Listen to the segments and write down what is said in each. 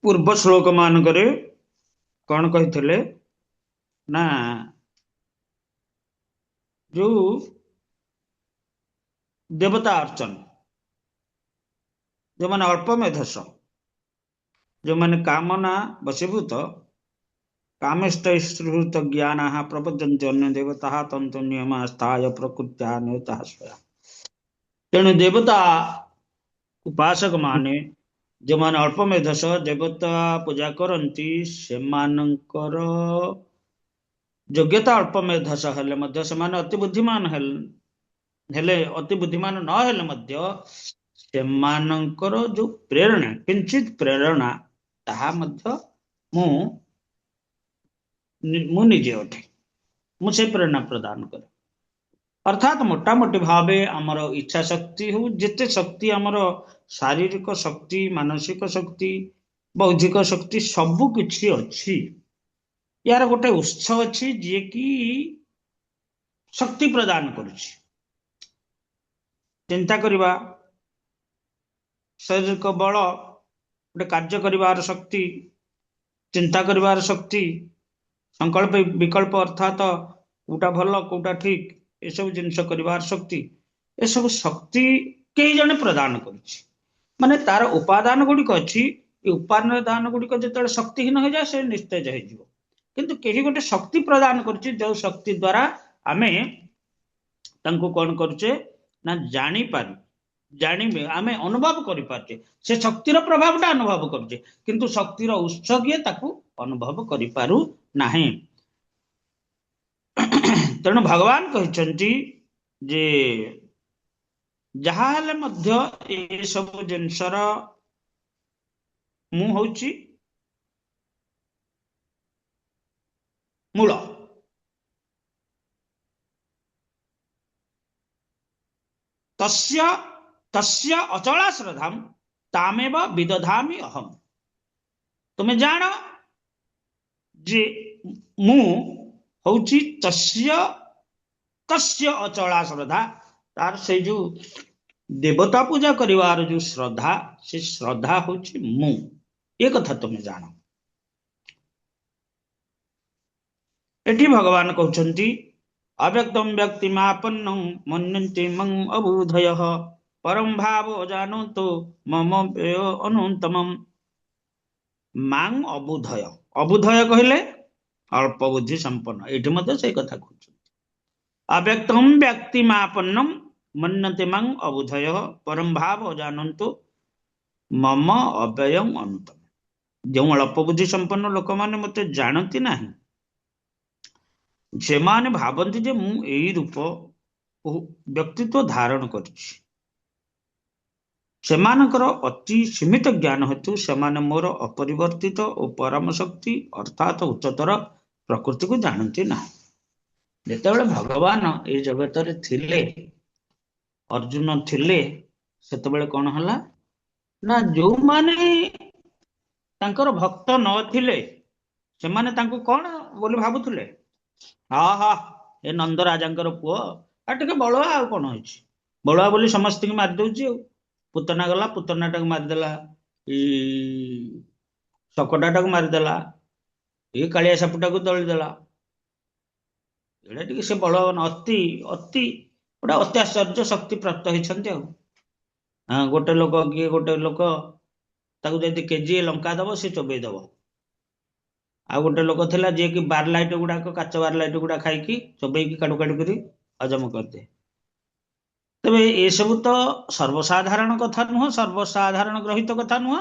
ପୂର୍ବ ଶ୍ଲୋକ ମାନଙ୍କରେ କଣ କହିଥିଲେ ନା ଯୋଉ ଦେବତା ଅର୍ଚନ, ଯୋଉମାନେ ଅଳ୍ପ ମେଧସ, ଯୋଉମାନେ କାମନା ବଶୀଭୂତ, କାମେଷ୍ଟୈଶ୍ରୁତ ଜ୍ଞାନ ପ୍ରପଦ୍ୟନ୍ତେ ଅନ୍ୟ ଦେବତା ତନ୍ତୁ ନିୟମ ସ୍ଥାୟ ପ୍ରକୃତ୍ୟା ନିୟତା ସ୍ୱୟା। ତେଣୁ ଦେବତା ଉପାସକ ମାନେ ଯୋଉମାନେ ଅଳ୍ପ ମେଧସ ଦେବତା ପୂଜା କରନ୍ତି, ସେମାନଙ୍କର ଯୋଗ୍ୟତା ଅଳ୍ପ ମେଧସ ହେଲେ ମଧ୍ୟ ସେମାନେ ଅତି ବୁଦ୍ଧିମାନ ହେଲେ ଅତି ବୁଦ୍ଧିମାନ ନ ହେଲେ ମଧ୍ୟ ସେମାନଙ୍କର ଯୋଉ ପ୍ରେରଣା, କିଞ୍ଚିତ ପ୍ରେରଣା, ତାହା ମଧ୍ୟ ମୁଁ ନିଜେ ଅଟେ, ମୁଁ ସେ ପ୍ରେରଣା ପ୍ରଦାନ କରେ। ଅର୍ଥାତ୍ ମୋଟାମୋଟି ଭାବେ ଆମର ଇଚ୍ଛା ଶକ୍ତି ହଉ, ଯେତେ ଶକ୍ତି ଆମର ଶାରୀରିକ ଶକ୍ତି, ମାନସିକ ଶକ୍ତି, ବୌଦ୍ଧିକ ଶକ୍ତି ସବୁ କିଛି ଅଛି, ୟାର ଗୋଟେ ଉତ୍ସ ଅଛି ଯିଏକି ଶକ୍ତି ପ୍ରଦାନ କରୁଛି। ଚିନ୍ତା କରିବା, ଶାରୀରିକ ବଳ, ଗୋଟେ କାର୍ଯ୍ୟ କରିବାର ଶକ୍ତି, ଚିନ୍ତା କରିବାର ଶକ୍ତି, ସଂକଳ୍ପ ବିକଳ୍ପ ଅର୍ଥାତ କୋଉଟା ଭଲ କୋଉଟା ଠିକ ଏସବୁ ଜିନିଷ କରିବାର ଶକ୍ତି, ଏସବୁ ଶକ୍ତି କେହି ଜଣେ ପ୍ରଦାନ କରୁଛି। ମାନେ ତାର ଉପାଦାନ ଗୁଡିକ ଅଛି, ଏ ଉପାଦାନ ଗୁଡିକ ଯେତେବେଳେ ଶକ୍ତିହୀନ ହେଇଯାଏ ସେ ନିସ୍ତେଜ ହେଇଯିବ। କିନ୍ତୁ କେହି ଗୋଟେ ଶକ୍ତି ପ୍ରଦାନ କରୁଛି, ଯୋଉ ଶକ୍ତି ଦ୍ଵାରା ଆମେ ତାଙ୍କୁ କଣ କରୁଛେ ନା ଜାଣିପାରୁ, ଜାଣିବେ, ଆମେ ଅନୁଭବ କରିପାରୁଛେ, ସେ ଶକ୍ତିର ପ୍ରଭାବଟା ଅନୁଭବ କରୁଛେ, କିନ୍ତୁ ଶକ୍ତିର ଉତ୍ସ କିଏ ତାକୁ ଅନୁଭବ କରିପାରୁ ନାହିଁ। ତେଣୁ ଭଗବାନ କହିଛନ୍ତି ଯେ ଯାହା ହେଲେ ମଧ୍ୟ ଏସବୁ ଜିନିଷର ମୁଁ ହଉଛି ମୂଳ। ତସ୍ୟ ତସ୍ୟ ଅଚଳା ଶ୍ରଦ୍ଧାମ୍ ତାମେବ ବିଦଧାମି ଅହମ୍। ତୁମେ ଜାଣ ଯେ ମୁଁ ହଉଛି ତସ୍ୟ ଅଚଳା ଶ୍ରଦ୍ଧା, ତାର ସେଇ ଯୋଉ ଦେବତା ପୂଜା କରିବାର ଯୋଉ ଶ୍ରଦ୍ଧା, ସେ ଶ୍ରଦ୍ଧା ହଉଛି ମୁଁ, ଏ କଥା ତୁମେ ଜାଣ। ଏଠି ଭଗବାନ କହୁଛନ୍ତି अव्यक्तं व्यक्तिमापन्नं मन्यन्ते मं अबुधयः परं भावो जानन्तो मम व्यय अनन्तमं। मां अबुधय, अबुधय कहले अल्प बुद्धि संपन्न, एठी मते से कथा कहउछन। अव्यक्तं व्यक्तिमापन्नं मन्यन्ते मं अबुधयः परं भावो जानन्तो मम अव्ययं अनन्तम। जो अल्प बुद्धि संपन्न लोक माने मते जानती नाही, ସେମାନେ ଭାବନ୍ତି ଯେ ମୁଁ ଏଇ ରୂପ ବ୍ୟକ୍ତିତ୍ୱ ଧାରଣ କରିଛି। ସେମାନଙ୍କର ଅତି ସୀମିତ ଜ୍ଞାନ ହେତୁ ସେମାନେ ମୋର ଅପରିବର୍ତ୍ତିତ ଓ ପରମ ଶକ୍ତି ଅର୍ଥାତ ଉଚ୍ଚତର ପ୍ରକୃତିକୁ ଜାଣନ୍ତି ନାହିଁ। ଯେତେବେଳେ ଭଗବାନ ଏଇ ଜଗତରେ ଥିଲେ, ଅର୍ଜୁନ ଥିଲେ, ସେତେବେଳେ କଣ ହେଲା ନା ଯୋଉମାନେ ତାଙ୍କର ଭକ୍ତ ନଥିଲେ ସେମାନେ ତାଙ୍କୁ କଣ ବୋଲି ଭାବୁଥିଲେ, ହଁ ହଁ ଏ ନନ୍ଦ ରାଜାଙ୍କର ପୁଅ, ଆଉ ଟିକେ ବଳୁଆ, ଆଉ କଣ ହେଇଛି, ବଳୁଆ ବୋଲି ସମସ୍ତଙ୍କୁ ମାରିଦଉଛି, ଆଉ ପୁତନା ଗଲା ପୁତନାଟାକୁ ମାରିଦେଲା, ଶକଟାଟାକୁ ମାରିଦେଲା, ଏଇ କାଳିଆ ସାପୁଟାକୁ ଦଳିଦେଲା, ଏଇଟା ଟିକେ ସେ ବଳବାନ ଅତି ଅତି ଗୋଟେ ଅତ୍ୟାଶ୍ଚର୍ଯ୍ୟ ଶକ୍ତି ପ୍ରାପ୍ତ ହେଇଛନ୍ତି। ଆଉ ଗୋଟେ ଲୋକ କିଏ ଗୋଟେ ଲୋକ ତାକୁ ଯଦି କେଜିଏ ଲଙ୍କା ଦବ ସେ ଚୋବେଇ ଦବ। ଆଉ ଗୋଟେ ଲୋକ ଥିଲା ଯିଏକି ବାରଲାଇଟ ଗୁଡାକ, କାଚ ବାରଲାଇଟ ଗୁଡା ଖାଇକି ଚୋବେଇକି କାଡୁ କାଡୁ କରି ହଜମ କରିଦିଏ। ତେବେ ଏସବୁ ତ ସର୍ବସାଧାରଣ କଥା ନୁହଁ, ସର୍ବସାଧାରଣ ଗ୍ରହିତ କଥା ନୁହଁ।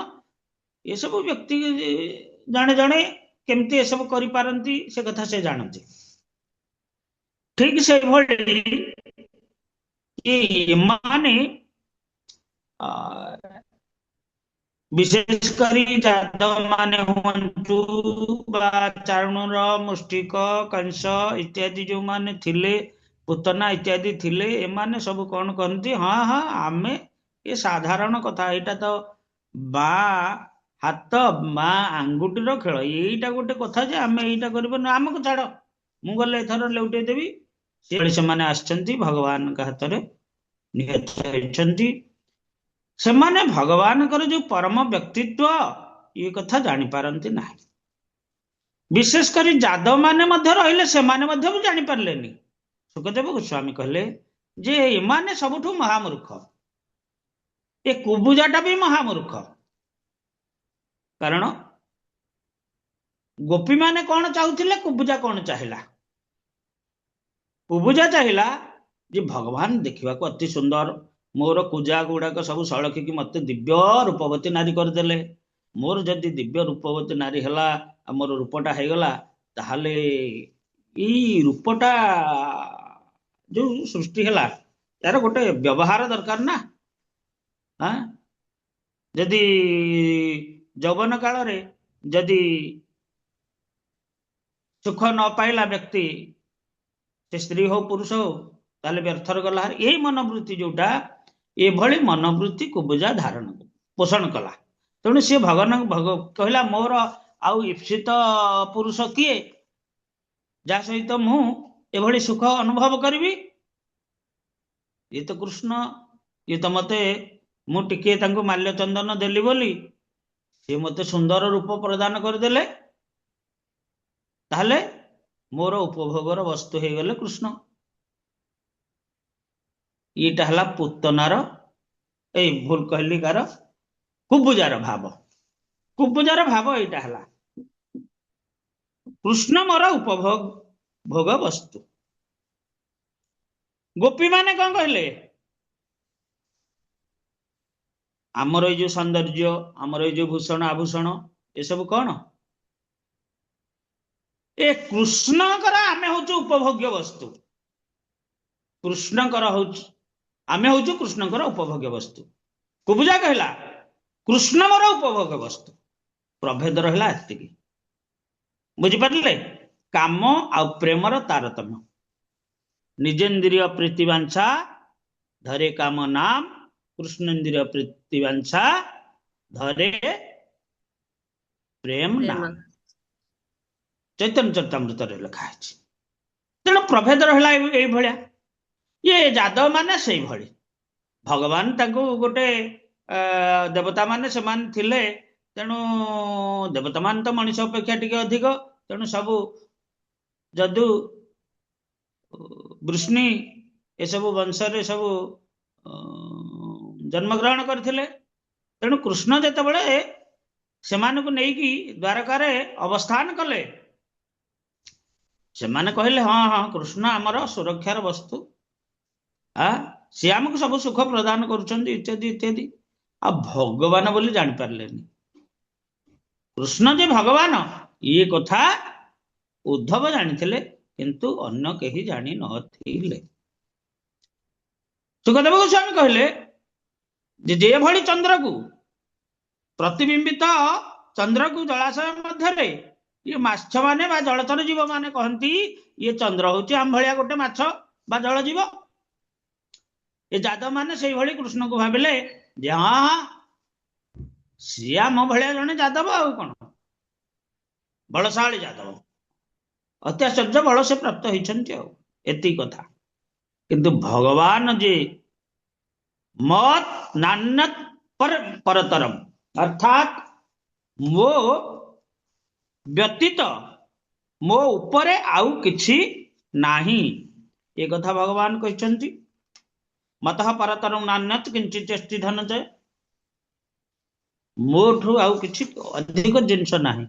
ଏସବୁ ବ୍ୟକ୍ତି ଜଣେ ଜଣେ କେମିତି ଏସବୁ କରିପାରନ୍ତି ସେ କଥା ସେ ଜାଣନ୍ତି। ଠିକ ସେଇଭଳି ଏମାନେ विशेष करी जादव माने हुंतु बा चारणर मुष्टिक कंस इत्यादि जो माने थिले, पुतना इत्यादि थिले, एमाने सब कौन कहती, हाँ हाँ आमे ये साधारण कथा, एटा तो बा हाथ बा आंगुठीर खेल, यहीटा गोटे कथा जे आमे एटा करबो ना, आमको छाड़, मु गले एथर लेउटे देबी। से माने आछंती भगवान का हाथ रे निहत होइछंती। ସେମାନେ ଭଗବାନଙ୍କର ଯୋଉ ପରମ ବ୍ୟକ୍ତିତ୍ୱ, ये कथा जानी पारंती नाही। विशेष करी जादव माने मध्य रहिले सेमाने मध्य भी जानी पारलेनी। सुखदेव गोस्वामी कहले जे एमाने सबुठु महामूर्ख, ए कुबुजाटा भी महामूर्ख। कारण गोपी माने कौन चाहूथिले, कुबुजा कौन चाहिला? कुबुजा चाहिला जे भगवान देखा अति सुंदर, मोर कुजा गुड़ाक सब सड़की मत दिव्य रूपवती नारी करदेले। मोर जदि दिव्य रूपवती नारी है मोर रूपटा हो गला, ताहले ई रूपटा जो सृष्टि है यार गोटे व्यवहार दरकार ना। हाँ, जदि यौवन काल रे जदि सुख न पाइला व्यक्ति, से स्त्री हो पुरुष हो, ताले व्यर्थर गला। यही मनोवृत्ति जोटा ये मनोवृत्ति कुबुजा धारण पोषण कला। तेणु सी भगवान कहला मोर आउ ईप्सित पुरुष किए जा सहित मु एभली सुख अनुभव करी? ये तो कृष्ण, ये तो मते मु टिके तांको माल्य चंदन देली बोली सी मते सुंदर रूप प्रदान करदेले, ताहले मोर उपभोगर वस्तु हो गले कृष्ण। ये हला पुतनार ए भूल कहली कार कुबुजार भाव। कुबुजार भाव एटा हला कृष्ण मोर उपभोग भोग वस्तु। गोपी माने कौन कहले? आमर ये जो सौंदर्य, आमर ये जो भूषण आभूषण, ये सब कौन? ए कृष्णकर आमे होचु उपभोग्य वस्तु। कृष्णकर होचु आमे होचु कृष्णकर उपभोग्य वस्तु। कुबुजा कहला कृष्ण मोर उपभोग्य वस्तु। प्रभेद रहा एति बुझिपारे? काम आ प्रेमर तारतम्य। निजेन्द्रिय प्रीतिवांछा धरे काम नाम, कृष्णेन्द्रिय प्रीतिवांछा धरे प्रेम नाम। चैतन्य चरितामृत लिखा है। तेणु प्रभेद रहा ये ये जादव माने से भली भगवान ताको गोटे देवता माने से मान थिले। तेणु देवता मान तो मनीष अपेक्षा टिके अधिक। तेणु सबु जदु वृष्णि ये सब वंश रे सब जन्मग्रहण करथिले। तेणु कृष्ण जेते बळे सेमानकु नेकी द्वारका रे अवस्थान कले, सेमाने कहले हाँ हाँ कृष्ण आमर सुरक्षार वस्तु, सी आमको सब सुख प्रदान करुछंती इत्यादि इत्यादि। आ भगवान बोली जानि पारलेनी कृष्ण जे भगवान ये कथा उद्धव जानिथिले, किंतु अन्य केही जानि नथिले। सुखदेव गोस्वामी कहले जे भली चंद्र को प्रतिबिंबित चंद्र को जलाशय मध्य ये माछ माने बा जलचर जीव माने कहती ये चंद्र होची आम भलिया गोटे माछ बा जल जीव। ये जादव माने से भली कृष्ण को भाविले जे हाँ हाँ सी आम भलिया जने जादव आ कौन बलशाली जादव, अत्याश्चर्य बल से प्राप्त होती कथा। किंतु भगवान जे मत नान्यत परतरम अर्थात मो व्यतीत मो उपरे आउ किछि नाही, ये कथा भगवान कहते। मतः परतरम नान्यत किंचित चेष्टि धनंजय, मोठू आउ किछि अधिक जिनस नाही।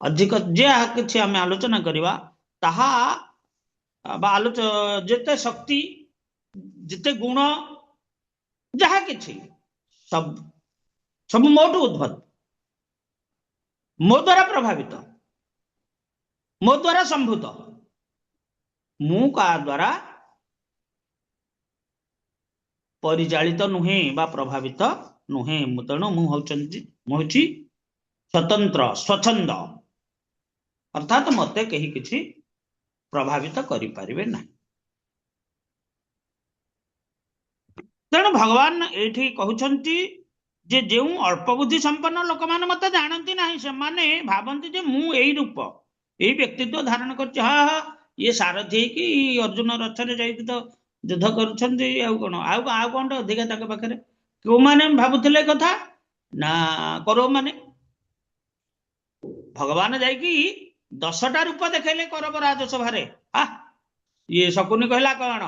अधिक जे किछि आमे आलोचना करिवा ताहा बा आलोच जेते शक्ति जेते गुण जहा किछि सब सब मोठू उद्भत, मो द्वारा प्रभावित, मो द्वारा संभूत, मु का द्वारा परिचालित नुहे बा प्रभावित नुहे। तेणु मुझी स्वतंत्र स्वच्छंद, अर्थात मते कहीं किसी प्रभावित करें ना। तेणु भगवान ये कहते जे जो अल्प बुद्धि संपन्न लोक मैंने मत जानती ना, से माने भावती जे मु यही रूप यही व्यक्तित्व धारण कर हाँ हाँ ये सारथी कि अर्जुन रथरे जाइए तो युद्ध कौन अधिका पाखे क्यों मैंने भावुले कथा ना कौरव माने भगवान जाइकी 10टा रूप देखले करब राजसभारे। हा ये शकुनी कहला कौन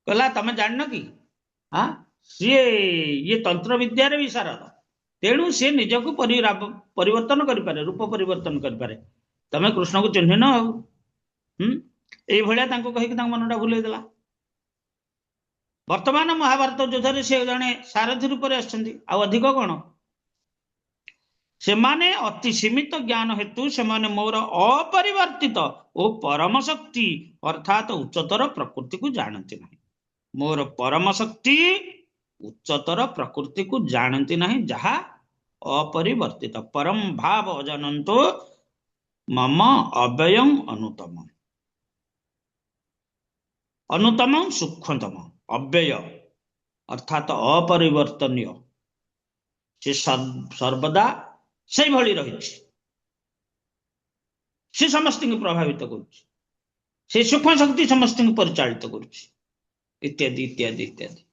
कहला तमे जान कि हाँ सी ये तंत्र विद्यार विशारद तेणु सी निजक परिवर्तन करें रूप परिवर्तन करें तमे कृष्ण को चिन्ह न आउ कहीकि मनटा भूलैदेला। वर्तमान महाभारत युद्ध से जड़े सारथी रूप से अधिक कौन सेमाने अति सीमित ज्ञान हेतु सेमाने मोर अपरिवर्तित और परम शक्ति अर्थात उच्चतर प्रकृति को जानती नहीं। मोर परम शक्ति उच्चतर प्रकृति को जानती नहीं जहा अपरिवर्तित परम भाव अजानतो मम अव्ययम अनुतम अनुतम सूक्ष्मतम अव्यय अर्थात अपरिवर्तनीय से सर्वदा से भली रही से समस्त प्रभावित कर सूक्ष्म शक्ति समस्त परिचालित कर इत्यादि इत्यादि इत्यादि।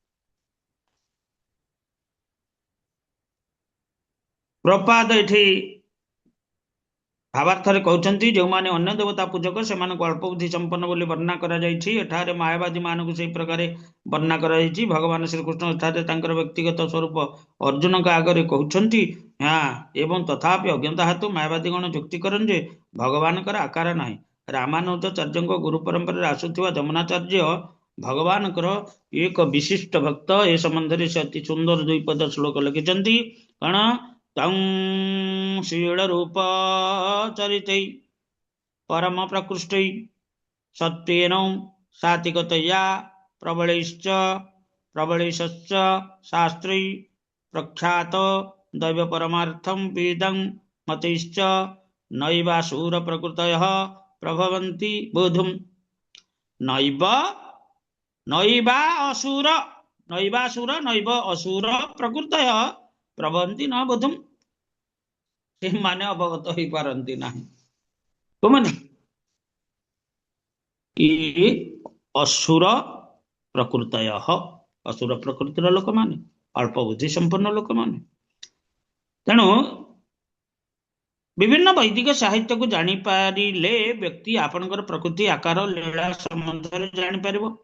प्रपाद एठी भावार्थ कहते जो मैंने अन्य देवता पूजक से अल्प बुद्धि संपन्न बोली वर्णना करा मायावादी मानक से प्रकार वर्णना करा भगवान श्रीकृष्ण एठारे व्यक्तिगत स्वरूप अर्जुन का आगे कहते हाँ एवं तथापि अज्ञता हेतु मायावादी गण जुक्ति करन जे भगवान आकार ना। रामानुजाचार्य गुरु परंपरा आसुवा जमुनाचार्य भगवान एक विशिष्ट भक्त ए संबंध से अति सुंदर द्विपद श्लोक लिखिं कण तं शील रूप चरित परम प्रकृष्ट सत्वेन सात्विकतया प्रबलैश्च प्रबलैश्च शास्त्रै प्रख्यात दैव परमार्थम वेदं मतैश्च नैवासुर प्रकृतयः प्रभवन्ति बोधुम नैव नैवासुर नैवासुर नैव असुर प्रकृतयः प्रभवन्ति न बोधुम से माने अवगत हो पारंती नहीं कौन असुर प्रकृतयः असुर प्रकृतिर लोक माने अल्प बुद्धि संपन्न लोक माने तेणु विभिन्न वैदिक साहित्य को जानी पारिले व्यक्ति आपनकर प्रकृति आकार लीला संबंध में जानी पारिबो।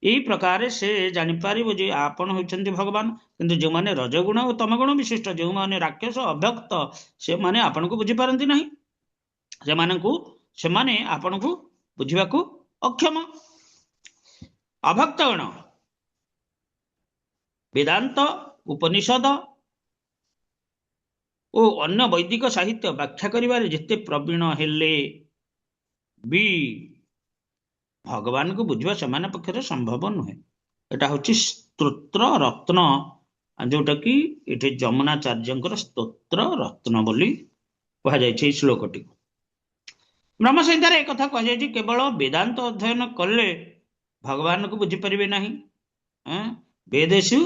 यही प्रकार से जानीपर जे आपण होती भगवान किंतु जो मैंने रजगुण और तमगुण विशिष्ट जो मैंने राक्षस अभक्त से माने आपण को बुझीपारती ना से आपण को बुझा अक्षम। अभक्त गण वेदांत उपनिषद और अन्य वैदिक साहित्य व्याख्या करिबारे जिते प्रवीण हेले भी भगवान को बुझा से पक्षर संभव नुहे। एटा हूँ स्तोत्र रत्न जोटा कि ये जमुनाचार्य स्तोत्र रत्न बोली कहुई श्लोकटी ब्रह्म संहितार एक कथा कहुई केवल वेदांत अध्ययन कले भगवान को बुझीपारे ना। वेदेषु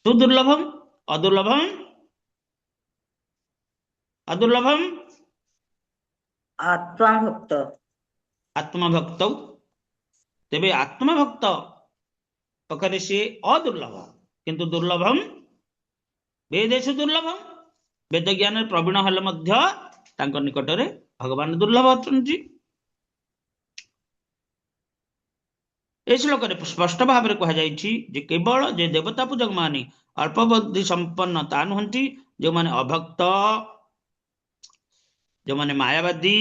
सुदुर्लभम अदुर्लभम अदुर्लभम आत्मभक्त आत्मभक्त तेबे आत्मभक्त पखरे सी अदुर्लभ किंतु दुर्लभम वेदेषु दुर्लभम वेद ज्ञान प्रवीण हेले मध्य तांको निकटरे भगवान दुर्लभ अछंती। ए श्लोक स्पष्ट भाव में कहुई केवल जे देवता पूजक माने अल्प बुद्धि संपन्न ता नुहंती जो माने अभक्त जो माने मायावादी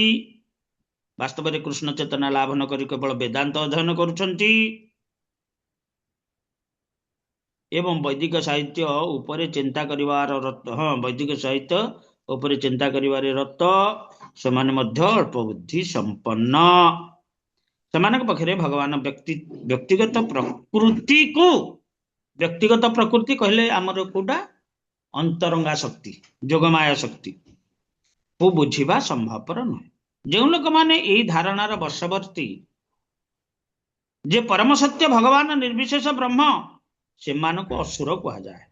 वास्तव में कृष्ण चेतना लाभ न करी केवल वेदांत अध्ययन करुछंती एवं वैदिक साहित्य उपरे चिंता करिवार रत हाँ वैदिक साहित्य उपरे चिंता करिवार रत से अल्प बुद्धि संपन्न से पक्षे भगवान व्यक्तिगत प्रकृति को व्यक्तिगत प्रकृति कहले आमर कोटा अंतरंगा शक्ति जोगमाया शक्ति को बुझा संभवपर नुहे। जो लोक मैंने यही धारणार वर्षवर्ती जे परम सत्य भगवान निर्विशेष ब्रह्म से असुर कह जाए।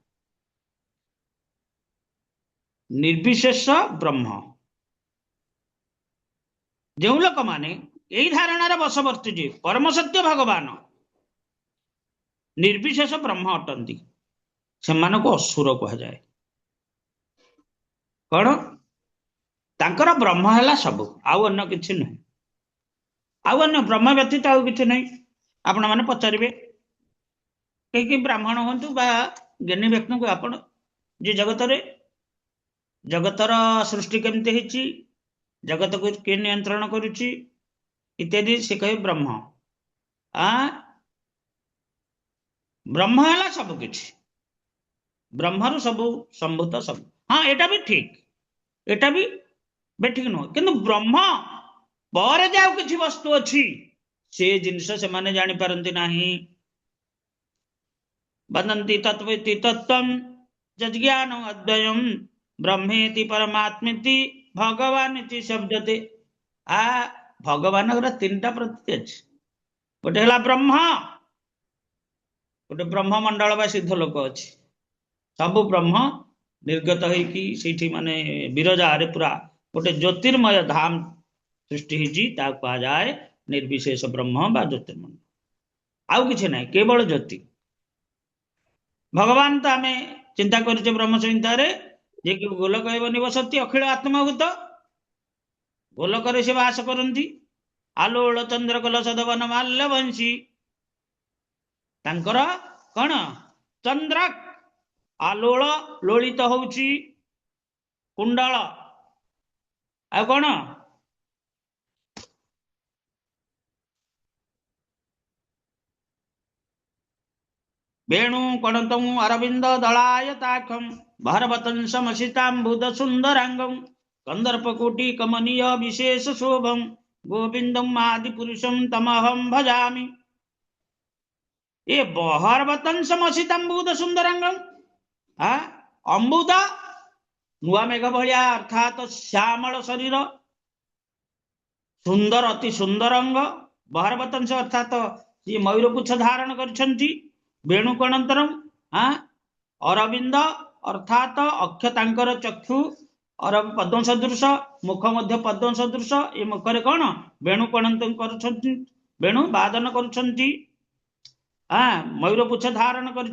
निर्विशेष ब्रह्म जो लोक मैंने यही धारणार वर्षवर्ती जे परम सत्य भगवान निर्विशेष ब्रह्म अटंती से असुर कह जाए। कौन तांकर ब्रह्म है सब आउ अन्य किसी नुहे आउ अन्य ब्रह्म व्यतीत आउ किसी नहीं आपण मैंने पचारे कहीं ब्राह्मण हूँ ज्ञानी व्यक्ति को आप जगत जगतर सृष्टि केमती होती जगत को किए नियंत्रण करुच्ची इत्यादि से कहे ब्रह्म आ ब्रह्म है सबकि ब्रह्मरु सब संभूत सब हाँ एटा भी ठीक एटा भी ठीक नुह कि ब्रह्म पर जाओ किसी वस्तु अच्छी से जिनस से माने जानी पारंती नहीं वदन्ति तत्वेति तत्त्वं जज्ञान अद्वयम् ब्रह्मेति परमात्मेति भगवान इति शब्दते आ भगवान तीन टा प्रतीति अछि गोटे हला ब्रह्म गोटे ब्रह्म मंडल बा सिद्ध लोक अछि सब ब्रह्म निर्गत होइकी सेठी माने विरजा रे पूरा गोटे ज्योतिर्मय धाम सृष्टि होइची ता कहा जाए निर्विशेष ब्रह्म बा ज्योतिर्मय आउ किछि नै केवल ज्योति भगवान तो आम चिंता कर ब्रह्म संहिता जे कि गोलक निवसती अखिल आत्मभूत गोलक से बास करती आलोल चंद्र कल सदवन माल्य वंशी तांकर कौन चंद्र आलोल लोलित होउची कुंडल आ कौन वेणु कणतम अरविंद दलायताखम भरवतंसमसितांबुद सुंदरांगम कंदर्पकोटि कमनीय विशेष शोभम गोविंदम आदि पुरुषम तमहम भजामि ये बहरवतंसमसितांबुद सुंदरांगम अंबुद नुआ मेघ भलिया अर्थात श्यामल शरीर सुंदर अति सुंदर अंग बहरवतंस अर्थात ये मयूरपुच्छ धारण करछंती वेणुकणंतरम अरविंद अर्थात अक्षतांकर चक्षु और पद्म सदृश मुख मध्य पद्म सदृश ये मुखरे कौन वेणुकणंत कर वेणु वादन कर मयूरपुच्छ धारण कर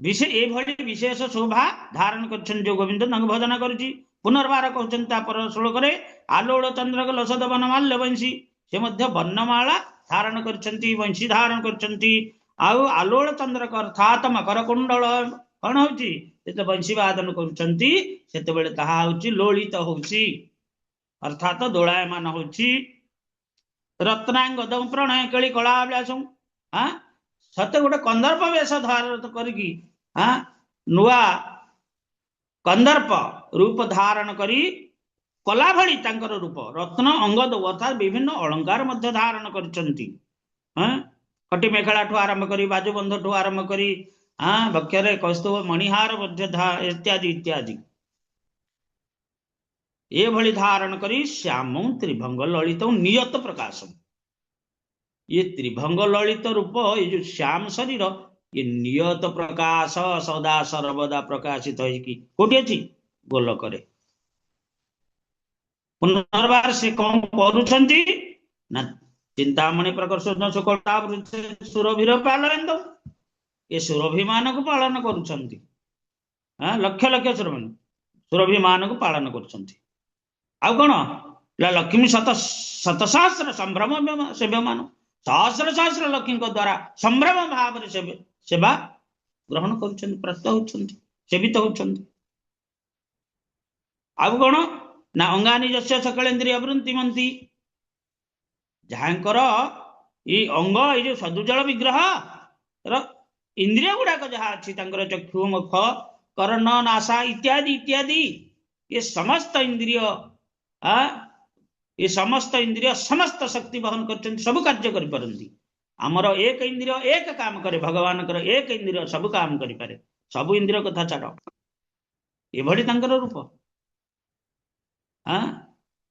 विशेष शोभा धारण कर गोविंद भजन कर पुनर्बार कहते श्लोक आलोड़ चंद्रक लसद वनमाल्य वंशी से वर्णमाला धारण करछंती वंशी धारण करछंती आलोड़ चंद्रक अर्थात मकर कुंडल कौन होची वंशी वादन करछंती सेते बेले ताहा होची लोलित होची अर्थात दोलायमान होची रत्नांगदम प्रणय कली कलाव्यासम सते गोटे कंदर्प वेश धारण करिकी नुआ कंदर्प रूप धारण करी कला भली तांकर रूप रत्न अंगद अर्थात विभिन्न अलंकार मध्य धारण करछंती कटी मेखला ठू आरंभ करी बाजुबंध ठू आरंभ करी वक्षरे कौस्तुभ मणिहार मध्य इत्यादि इत्यादि ये भली धारण करी श्याम त्रिभंग ललित नियत प्रकाशम ये त्रिभंग ललित रूप ये जो श्याम शरीर ये नियत प्रकाश सदा सर्वदा प्रकाशित होइकी कोठी अछि गोलकरे पुनर्बार से कौन करुछंती ना चिंतामणि प्रकर्ष सुकटा सुरभिर पालन ये सुरभि मान को पालन करुछंती लक्ष लक्ष सुरभि मान को पालन करुछंती आउ कौन लक्ष्मी शत सहस्र संभ्रम सेव्यमान सहस्र सहस्र लक्ष्मी द्वारा संभ्रम भाव सेवा ग्रहण करुछंती प्राप्त होछंती सेवित होछंती आउ कौन ना अंगानी जस्य सकलेन्द्रिय वृत्तिमंती जहाँकर ये अंग ये सदुजल विग्रह इंद्रिय गुड़ाक जहाँ अच्छी चक्षु मुख कर्ण नासा इत्यादि इत्यादि ये समस्त इंद्रिय समस्त शक्ति वहन कर सब कार्य करें आमर एक इंद्रिय एक काम करे भगवान एक इंद्रिय सब काम करे सब इंद्रिय कथा छाड़ ये रूप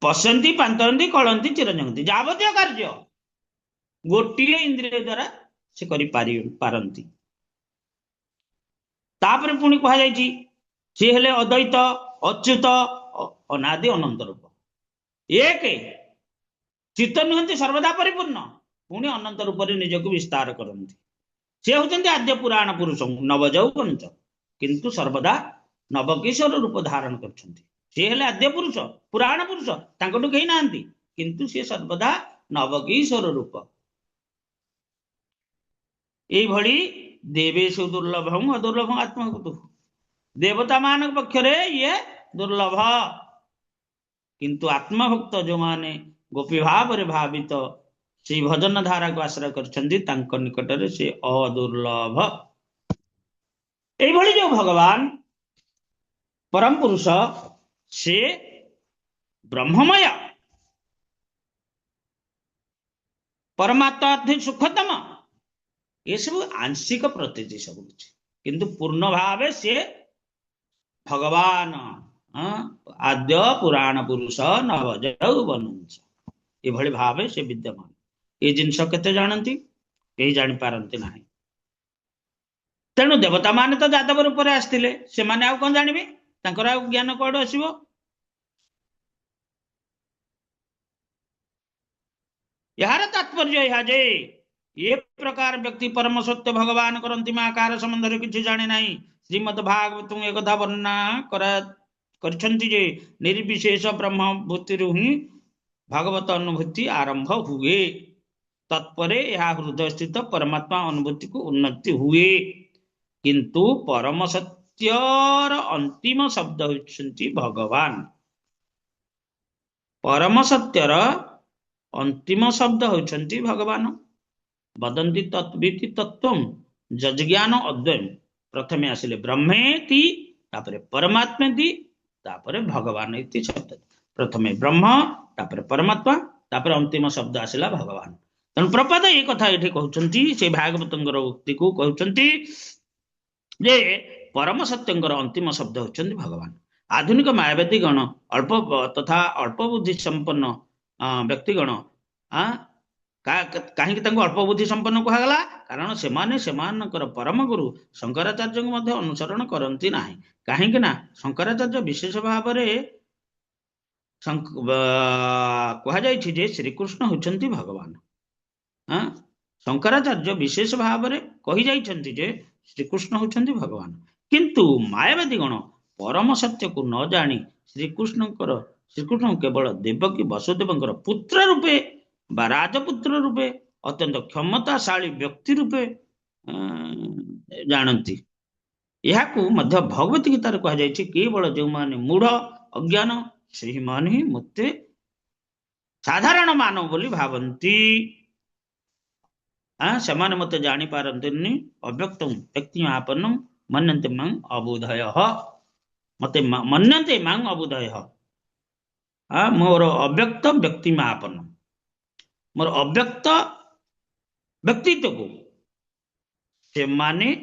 पशंती पांतरती कलंती चिरंजंती जावतीय कार्य गोटे इंद्रिय द्वारा से पारंती तापर पुणी कह जाइए सी हेले अद्वैत अच्युत अनादि अनंत रूप एक चित्त नुहति सर्वदा परिपूर्ण पुणी अनंत रूप निजक विस्तार करती से होती आद्य पुराण पुरुष नवजौ पंच किंतु सर्वदा नवकिशोर रूप धारण कर सी हेले आद्य पुरुष पुराण पुरुष तांकटू कहीं नांती किंतु सी सर्वदा नवकीश्वर रूप एभली देवेशु दुर्लभम अदुर्लभम आत्मभूत देवता मान पक्षरे ये दुर्लभ किंतु आत्मभक्त जो माने गोपी भाव रे भावित से भजन धारा को आश्रय कर निकट से अदुर्लभ एभली जो भगवान परम पुरुष से ब्रह्ममय परमात्मा अति सुखतम ये सब आंशिक प्रतीति सब कुछ किंतु पूर्ण भाव से भगवान आद्य पुराण पुरुष नवजौ वनुंस ये भाव से विद्यमान ये जिनस केते जानती कहीं जानी पारती ना तेणु देवता माने तो जादव रूप में आसते से माने आउ कौन जानवे तांकर आउ ज्ञान कौड़ आसो यार तात्पर्य यह जे ये प्रकार व्यक्ति परम सत्य भगवान करती आकार संबंध किसी जाने ना श्रीमद भागवत एक वर्णना जे निर्विशेष ब्रह्मभूति ही भागवत अनुभूति आरंभ हुए तत्परे यह हृदय स्थित परमात्मा अनुभूति को उन्नति हुए किंतु परम सत्यर अंतिम शब्द होती भगवान परम सत्यर अंतिम शब्द होती भगवान वदंती तत्वीति तत्व जज्ञान अद्वयम प्रथमे आसिले ब्रह्मेति तापरे परमात्मेति तापरे भगवान इति शब्द प्रथमे ब्रह्म तापरे परमात्मा तापरे अंतिम शब्द आसिला भगवान तेणु प्रपाद ये कथा ये कहते से भागवतर उक्ति को कहते जे परम सत्यंकर अंतिम शब्द होती भगवान आधुनिक मायावादी गण अल्प तथा अल्प बुद्धि संपन्न व्यक्तिगण कहीं अल्प बुद्धि संपन्न कहगला कारण से परम गुरु शंकराचार्य अनुसरण करती ना कहीं शंकराचार्य विशेष भाव कहुई श्रीकृष्ण होती भगवान शंकराचार्य विशेष भाव कही जाइए श्रीकृष्ण होती भगवान किंतु मायावादी गण परम सत्य को न जानी श्रीकृष्ण केवल देवकी वसुदेव पुत्र रूपे बा राजपुत्र रूपे अत्यंत क्षमताशाली व्यक्ति रूपे जानती यह भगवत गीतार कहुई केवल जो माने मूढ़ अज्ञान से मान ही मत साधारण मानव बोली भावती से मत जानी पारती अव्यक्त व्यक्ति आपन्नम मन्यन्ते मां अबुधय मत मन्यन्ते मां अबुधय मोर अव्यक्त व्यक्ति आपन्नम मोर अव्यक्त व्यक्तित्व को से माने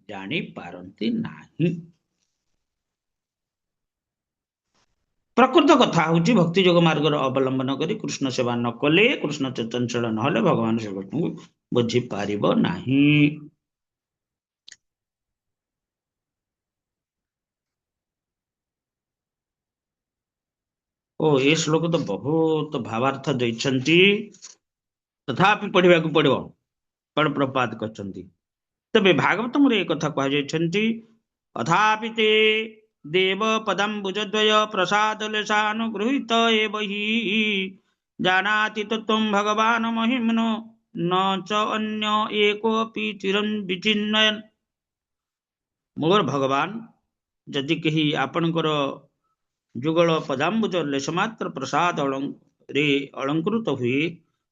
जानी पारती नहीं प्रकृत कथा हूँ भक्ति जोग मार्ग अवलंबन करी कृष्ण सेवा न कले कृष्ण चेतनशील नहले भगवान श्रीकृष्ण को बुझी पारिब नहीं ओ ये श्लोक तो बहुत भावार्थ देइछंती तथापि पढ़िबा को पड़िबो पण प्रपात करछंती तबे भागवतम रे कथा कह जाइछंती अथापि ते देव पदम्बुजद्वय प्रसाद लेशानुगृहीत एव हि जानाति तत्त्वं भगवान महिम्नो न च अन्य एकोऽपि चिरं विचिन्नयन् मोर भगवान जदि कही आपणकर जुगल पदाम्बुज लेशमात्र प्रसाद रे अलंकृत हुए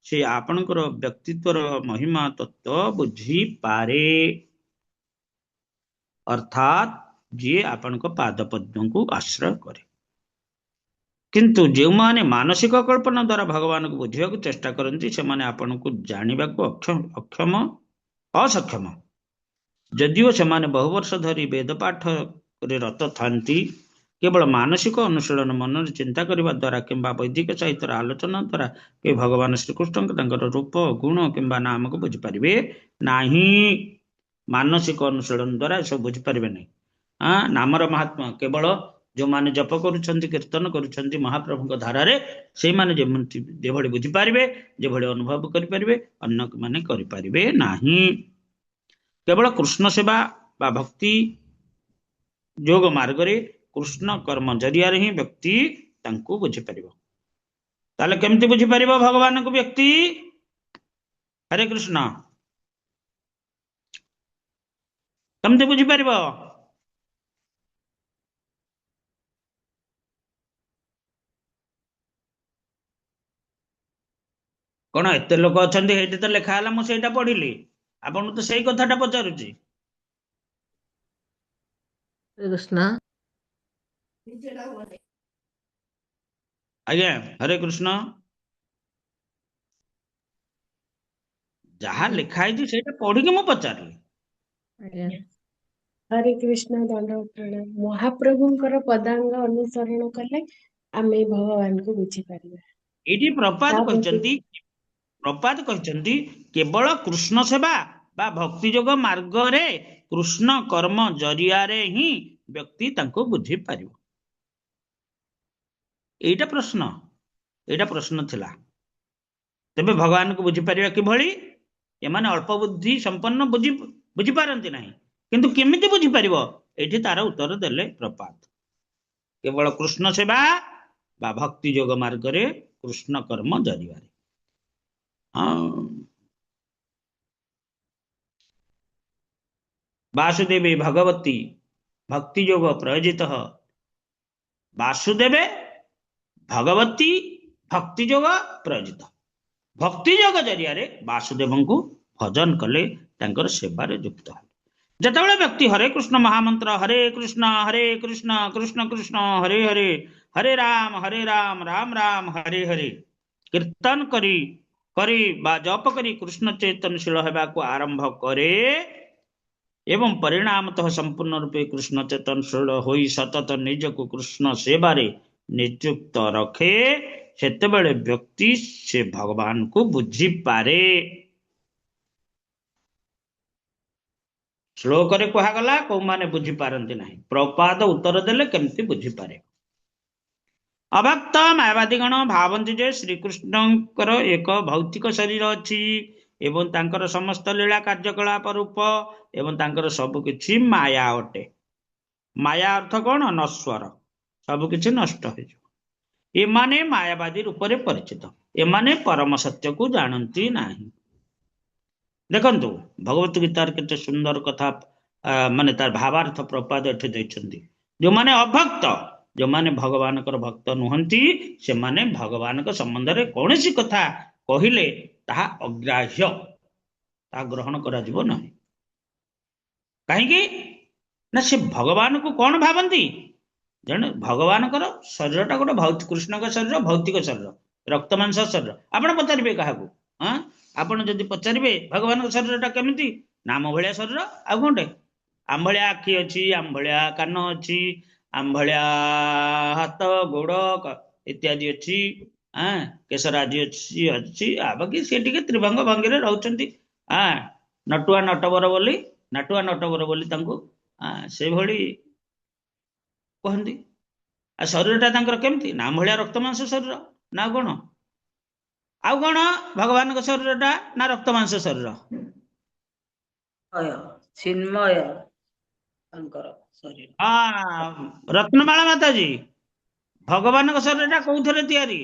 से आपणकर व्यक्तित्वर महिमा तत्व बुझी पारे अर्थात जी आपण पाद पद्म को आश्रय करे किंतु जो माने मानसिक कल्पना द्वारा भगवान को बुझा चेष्टा करती से माने आपण को जानिबा को अक्षम असक्षम जदिओ से माने बहु वर्ष धरी वेद पाठ रे रत थांती केवल मानसिक अनुशीलन मन चिंता करने द्वारा कि वैदिक साहित्य आलोचना द्वारा के भगवान श्रीकृष्ण रूप गुण कि नाम को बुझीपारे ना मानसिक अनुशीलन द्वारा सब बुझीपारे ना नामर महात्मा केवल जो माने जप करुछंती कीर्तन करुछंती महाप्रभु धारारे से माने जेभଳି बुझीपारे जेभଳି अनुभव करें अन्य माने करें नाही केवल कृष्ण सेवा बा भक्ति योग मार्ग कृष्ण कर्म जरिया ही व्यक्ति तांको बुझी परिबो। ताले केमती बुझी परिबो भगवान को व्यक्ति? हरे कृष्ण केमती बुझी परिबो? कौन एत लोक अच्छा तो लिखा है मुझे पढ़िली आपन तो सही कथाटा पचारुची। कृष्ण आज्ञा हरे कृष्ण जहाँ लिखाई से पढ़ी मु पचारि हरे कृष्ण दंड प्रणाम। महाप्रभुंकर पदांग अनुसरण कले आमे भगवान को बुझी परिबा। ये प्रपात कहते केवल कृष्ण सेवा बा भक्ति जोग मार्ग रे कृष्ण कर्म जरिया रे ही व्यक्ति तांको बुझी पारिबो। एटा प्रश्न थिला। तबे भगवान को बुझी पारिबा कि भली एमाने अल्प बुद्धि संपन्न बुझी पारंती नाही किंतु केमिति बुझी पारिबो एठी तार उत्तर देले प्रपात केवल कृष्ण सेवा बा भक्ति जोग मार्ग रे कृष्ण कर्म जरिया रे। वासुदेवी भगवती भक्ति योग प्रयोजित वासुदेवे भगवती भक्ति योग प्रयोजित भक्ति योग जरिया रे वासुदेव को भजन कले तांकर सेवारे युक्त है। जतबेले व्यक्ति हरे कृष्ण महामंत्र हरे कृष्ण कृष्ण कृष्ण हरे हरे हरे राम राम राम हरे हरे कीर्तन करी बा जप करी कृष्ण चैतन्यशील हेबाको आरंभ करे एवं परिणामतः संपूर्ण रूपे कृष्ण चेतनशील होई सतत निजको कृष्ण सेवारे नियुक्त रखे सेतेबेले व्यक्ति से भगवान को बुझी पारे। श्लोक रे कहा गला को माने बुझी पारंती नाही प्रपाद उत्तर देले केमती बुझी पारे। अभक्त मायावादीगण भावती जे श्रीकृष्णकर एक भौतिक शरीर अच्छी एवं तांकर समस्त लीला कार्यकलाप रूप एवं तांकर सबकिछि माया अटे। माया अर्थ कौन? नश्वर सबकिछि नष्ट हो एमाने मायावादी रूप से परिचित एमाने परम सत्य को जानती नहीं। देखंतु भगवत गीतार केते सुंदर कथा माने तार भावार्थ प्रपाद एठे दैछन्ती। जो माने अभक्त जो माने भगवान कर भक्त नुहंती से माने भगवान के संबंध रे कोनोसी कथा कहिले ताहा अग्राह्य ता ग्रहण करा जिवो नाही। काहेकि ना से भगवान को कौन भावंती जन भगवान कर शरीर टा गोटे भौतिक कृष्ण का शरीर भौतिक शरीर रक्त मांस शरीर आपण पचारे क्या हाँ आपण जदि पचारे भगवान का शरीर टा केमिति नाम भलिया शरीर आ कोटे आम भलिया आखि अच्छी आम भलिया कान अच्छी आम भलिया हाथ गोड़ इत्यादि अच्छी हाँ केशरादि अच्छी अच्छी बाकी सी टिके त्रिभंग भंगी रे रहउचंती हाँ नटुआ नटवर बोली तांको से भली कहती आ शरीर टा केमती नाम भलिया रक्त मांस शरीर ना कौन आउ कौन भगवान का शरीर टा ना रक्त मांस शरीर चिन्मय शरीर। हाँ रत्नमाला माता जी भगवान का शरीर टा कौन तैयारी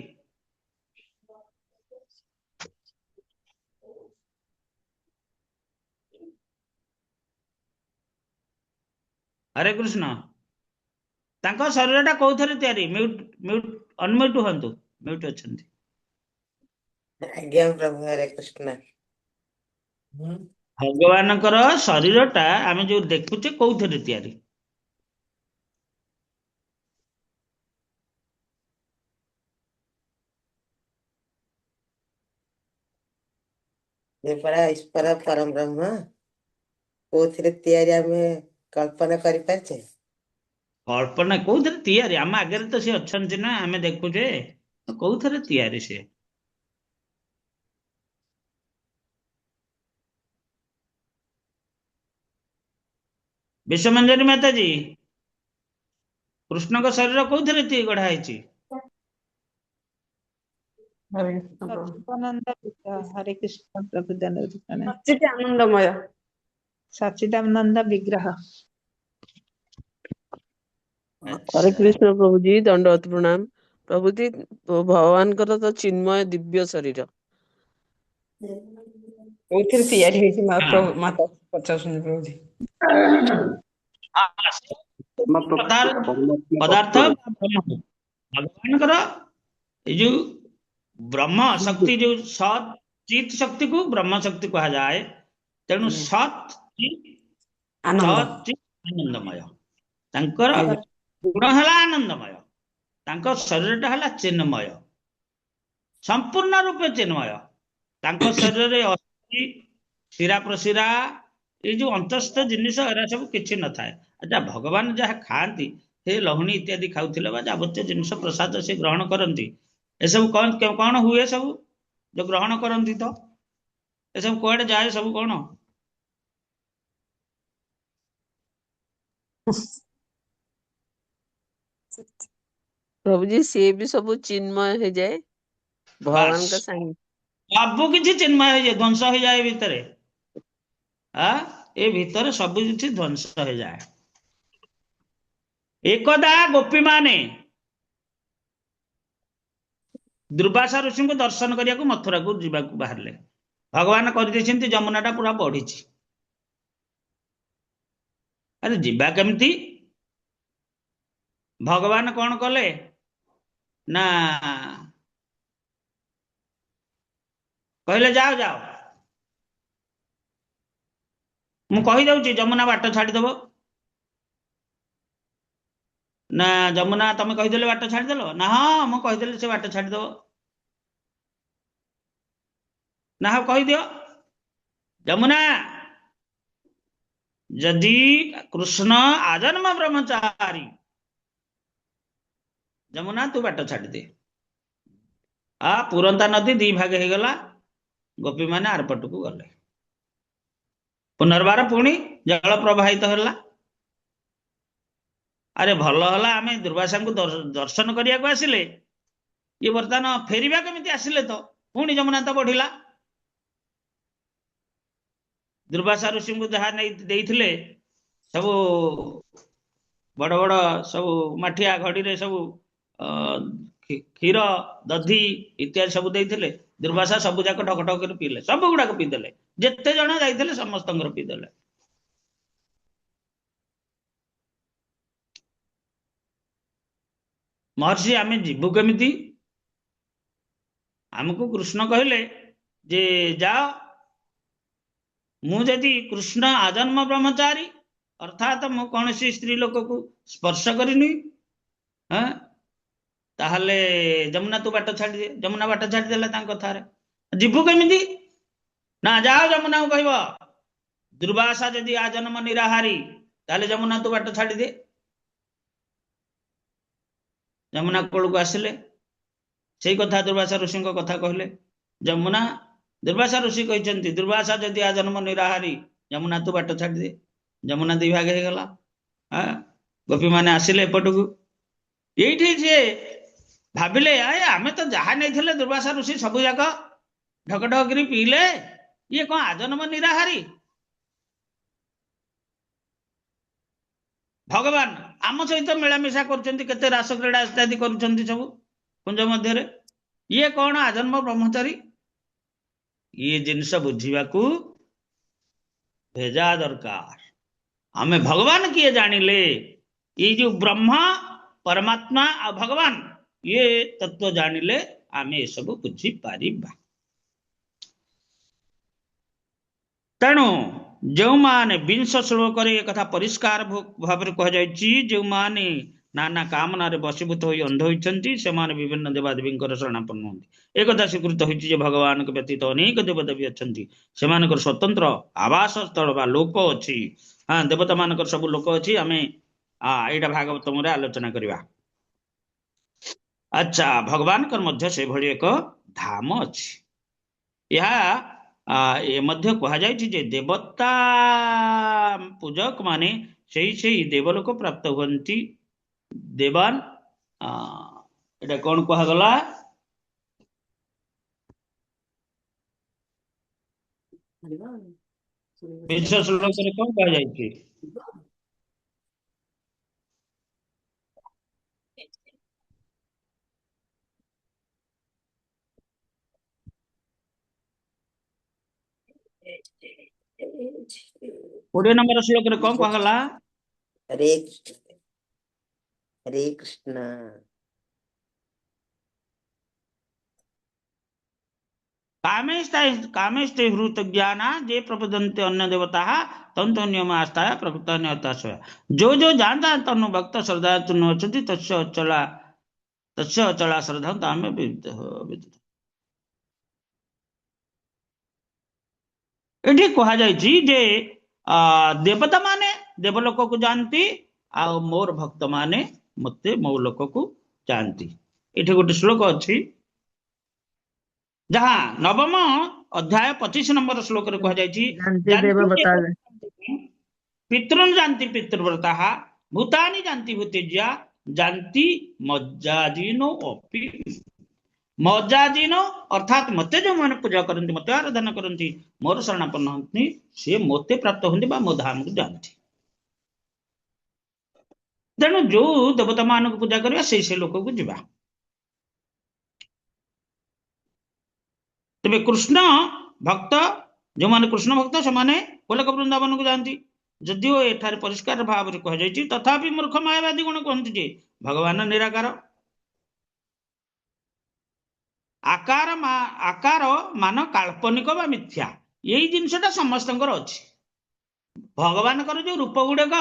हरे कृष्ण तांको शरीर टा कौन तैयारी म्यूट म्यूट अनम्यूट हंतु म्यूट अछंती। आज्ञा प्रभु हरे कृष्ण भगवान शरीर टा आमे जो देखुचे कौन तैयारी ईश्वर परम ब्रह्म कोथिरे तैयारी आमे कल्पना करि पाछे कल्पना कौन तैयारी आम आगे तो सी अच्छा ना आम देखुचे कौन तैयारी सी विश्वमंजरी माता जी कृष्ण का शरीर कौन गढ़ाई हरे कृष्ण प्रभु आनंदमय सच्चिदानंद विग्रह हरे ଆଚ୍ଛା कृष्ण प्रभु जी दंडवत प्रणाम प्रभु जी भगवान तो चिन्मय दिव्य शरीर कोथिरे तैयारी ହେଇଛି ହଁ माता ପଚାରୁଛନ୍ତି ପ୍ରଭୁ जी ହଁ, ସେ ଧର୍ମ ପଦାର୍ଥ ପରମାତ୍ମା ପଦାର୍ଥ ତତ୍ଵରେ ବା ବ୍ରହ୍ମ ଭଗବାନଙ୍କର ଏଇ ଯୋଉ ବ୍ରହ୍ମ ଶକ୍ତି ଯୋଉ ସତ୍ ଚିତ୍ ଶକ୍ତିକୁ ବ୍ରହ୍ମ ଶକ୍ତି କୁହାଯାଏ। ତେଣୁ ସତ୍ ଚିତ୍ ଆନନ୍ଦ ସତ୍ ଚିତ୍ ଆନନ୍ଦମୟ। ତାଙ୍କର ଆଜ୍ଞା ଗୁଣ ହେଲା ଆନନ୍ଦମୟ, ତାଙ୍କ ଶରୀରଟା ହେଲା ଚିନ୍ମୟ, ସମ୍ପୂର୍ଣ୍ଣ ରୂପେ ଚିନ୍ମୟ। ତାଙ୍କ ଶରୀରରେ ଅସ୍ଥି ଶିରା ପ୍ରଶିରା ଏଇ ଯୋଉ ଅନ୍ତସ୍ଥ ଜିନିଷ ଏରା ସବୁ କିଛି ନଥାଏ। ଆଚ୍ଛା, ଭଗବାନ ଯାହା ଖାଆନ୍ତି ସେ ଲହୁଣୀ ଇତ୍ୟାଦି ଖାଉଥିଲେ ବା ଯାବତୀୟ ଜିନିଷ ପ୍ରସାଦ ସେ ଗ୍ରହଣ କରନ୍ତି, ଏସବୁ କଣ ହୁଏ? ସବୁ ଯୋଉ ଗ୍ରହଣ କରନ୍ତି ତ ଏସବୁ କୁଆଡେ ଯାଏ? ସବୁ କଣ? प्रभु जी ସିଏ ବି ସବୁ ଚିନ୍ମୟ ହେଇଯାଏ ବାସ୍, ଭଗବାନଙ୍କ ସାଙ୍ଗେ ସବୁ କିଛି ଚିନ୍ମୟ ହେଇଯାଏ, ଧ୍ୱଂସ ହେଇଯାଏ ଭିତରେ। ଏ ଭିତରେ ସବୁ କିଛି ଧ୍ୱଂସ ହେଇଯାଏ। ଏକଦା ଗୋପୀମାନେ ଦୁର୍ବାସା ଋଷିଙ୍କୁ ଦର୍ଶନ କରିବାକୁ ମଥୁରାକୁ ଯିବାକୁ ବାହାରିଲେ। ଭଗବାନ କରିଦେଇଛନ୍ତି ଯମୁନା ଟା ପୁରା ବଢିଛି। ଆରେ ଯିବା କେମିତି? ଭଗବାନ କଣ କଲେ ନା କହିଲେ ଯାଅ ଯାଅ, ମୁଁ କହିଦଉଛି ଯମୁନା ବାଟ ଛାଡିଦବ। ନା ଯମୁନା ତମେ କହିଦେଲେ ବାଟ ଛାଡିଦେଲ? ନା ହଁ, ମୁଁ କହିଦେଲେ ସେ ବାଟ ଛାଡିଦବ। ନା ହଉ କହିଦିଅ, ଯମୁନା ଯଦି କୃଷ୍ଣ ଆଜନ୍ମ ବ୍ରହ୍ମଚାରୀ, ଯମୁନା ତୁ ବାଟ ଛାଡିଦେ। ପୁରନ୍ତା ନଦୀ ଦି ଭାଗ ହେଇଗଲା, ଗୋପୀମାନେ ଆରପଟକୁ ଗଲେ। ପୁନର୍ବାର ପୁଣି ଜଳ ପ୍ରବାହିତ ହେଲା। ଆରେ ଭଲ ହେଲା, ଆମେ ଦୁର୍ବାସାଙ୍କୁ ଦର୍ଶନ କରିବାକୁ ଆସିଲେ, ଇଏ ବର୍ତ୍ତମାନ ଫେରିବା କେମିତି? ଆସିଲେ ତ ପୁଣି ଯମୁନା ତ ବଢିଲା। ଦୁର୍ବାସା ଋଷିଙ୍କୁ ଯାହା ଦେଇଥିଲେ ସବୁ ବଡ ବଡ ସବୁ ମାଠିଆ ଘଡିରେ ସବୁ କ୍ଷୀର ଦଧି ଇତ୍ୟାଦି ସବୁ ଦେଇଥିଲେ। ଦୁର୍ବାସା ସବୁ ଯାକ ଢକ ଢକ କରି ପିଇଲେ, ସବୁ ଗୁଡାକ ପିଇଦେଲେ। ଯେତେ ଜଣ ଯାଇଥିଲେ ସମସ୍ତଙ୍କର ପିଇଦେଲେ। ମହର୍ଷି, ଆମେ ଯିବୁ କେମିତି? ଆମକୁ କୃଷ୍ଣ କହିଲେ ଯେ ଯାଅ, ମୁଁ ଯଦି କୃଷ୍ଣ ଆଜନ୍ମ ବ୍ରହ୍ମଚାରୀ ଅର୍ଥାତ ମୁଁ କୌଣସି ସ୍ତ୍ରୀ ଲୋକକୁ ସ୍ପର୍ଶ କରିନି, ତାହେଲେ ଯମୁନା ତୁ ବାଟ ଛାଡିଦେ। ଯମୁନା ବାଟ ଛାଡିଦେଲା ତାଙ୍କ କଥାରେ। ଯିବୁ କେମିତି? ନା ଯାଅ, ଯମୁନାକୁ କହିବ ଦୁର୍ବାସା ଯଦି ଆଜନ୍ମ ନିରାହାରୀ, ତାହେଲେ ଯମୁନା ତୁ ବାଟ ଛାଡିଦେ। ଯମୁନା କୋଳକୁ ଆସିଲେ, ସେଇ କଥା ଦୁର୍ବାସା ଋଷିଙ୍କ କଥା କହିଲେ। ଯମୁନା, ଦୁର୍ବାସା ଋଷି କହିଛନ୍ତି ଦୁର୍ବାସା ଯଦି ଆଜନ୍ମ ନିରାହାରୀ, ଯମୁନା ତୁ ବାଟ ଛାଡିଦେ। ଯମୁନା ଦି ଭାଗ ହେଇଗଲା। ଗୋପୀ ମାନେ ଆସିଲେ ଏପଟକୁ। ଏଇଠି ସିଏ ଭାବିଲେ, ଆମେ ତ ଯାହା ନେଇଥିଲେ ଦୁର୍ବାସା ଋଷି ସବୁ ଯାକ ଢକ ଢକ କରି ପିଇଲେ, ଇଏ କଣ ଆଜନ୍ମ ନିରାହାରୀ? ଭଗବାନ ଆମ ସହିତ ମିଳାମିଶା କରୁଛନ୍ତି, କେତେ ରାସ କ୍ରୀଡା ଇତ୍ୟାଦି କରୁଛନ୍ତି ସବୁ କୁଞ୍ଜ ମଧ୍ୟରେ, ଇଏ କଣ ଆଜନ୍ମ ବ୍ରହ୍ମଚାରୀ? ଇଏ ଜିନିଷ ବୁଝିବାକୁ ଭେଜା ଦରକାର। ଆମେ ଭଗବାନ କିଏ ଜାଣିଲେ, ଏଇ ଯୋଉ ବ୍ରହ୍ମ ପରମାତ୍ମା ଆଉ ଭଗବାନ ଇଏ ତତ୍ଵ ଜାଣିଲେ ଆମେ ଏସବୁ ବୁଝିପାରିବା। ତେଣୁ ଯେଉଁମାନେ ବିଂଶ ଶ୍ଲୋକରେ କଥା ପରିଷ୍କାର ଭାବରେ କୁହାଯାଇଛି, ଯେଉଁମାନେ ନାନା କାମନାରେ ବଶୀଭୂତ ହୋଇ ଅନ୍ଧ ହୋଇଛନ୍ତି, ସେମାନେ ବିଭିନ୍ନ ଦେବାଦେବୀଙ୍କର ଶରଣାପନ୍ନ ହୁଅନ୍ତି। ଏକଥା ସ୍ୱୀକୃତ ହୋଇଛି ଯେ ଭଗବାନଙ୍କ ବ୍ୟତୀତ ଅନେକ ଦେବଦେବୀ ଅଛନ୍ତି, ସେମାନଙ୍କର ସ୍ୱତନ୍ତ୍ର ଆବାସ ସ୍ଥଳ ବା ଲୋକ ଅଛି। ଦେବତା ମାନଙ୍କର ସବୁ ଲୋକ ଅଛି। ଆମେ ଏଇଟା ଭାଗବତମରେ ଆଲୋଚନା କରିବା। ଆଚ୍ଛା, ଭଗବାନଙ୍କର ମଧ୍ୟ ସେଭଳି ଏକ ଧାମ ଅଛି। ଏହା ଏ ମଧ୍ୟ କୁହାଯାଇଛି ଯେ ଦେବତା ପୂଜକ ମାନେ ସେଇ ଦେବଲୋକ ପ୍ରାପ୍ତ ହୁଅନ୍ତି। ଦେବାନ ଏଟା କଣ କୁହାଗଲା? ବିଂଶ ଶ୍ଲୋକରେ କଣ କୁହାଯାଇଛି? कोड़े नंबर श्लोक रे कौन कहला हरे कृष्ण हरे कृष्ण। कामेष्टै हृत ज्ञाना जे प्रपदन्ते अन्य देवता तंतो नियम आस्था प्रकृत न्यता स्वया। जो जानता तनु भक्त श्रद्धा तुन अछति तस्य अचला श्रद्धा तामे विदित। एठी कहा जायछि जे देवता माने देवलोक को जानती आ मोर भक्त माने मते मो लोक को जानती। एठी गोटे श्लोक अछि जहाँ नवम अध्याय 25 नंबर श्लोक रे कहा जायछि जानती देव बता दे। पितृन जानती पितृव्रता भूतानि जानती भूतेज्या जानती मज्जादीनो अपि। मज्जादीनो अर्थात मते जो मैंने पूजा करती मते आराधना करती मोर शरणापन्न होती सी मते प्राप्त होती मो धाम को जानती। तेणु जो देवता मान को पूजा करवा से लोक को जीवा। तेरे कृष्ण भक्त जो माने कृष्ण भक्त से माने गोलक वृंदावन को जानती। जदिओ एठार परिष्कार भाव में कह जायछि तथापि मूर्ख मायावादी गुण कहते जे भगवान निराकार आकार मान काल्पनिक बा मिथ्या यही जिनसटा समस्तंकर अछि। भगवान जो रूप गुड़ाक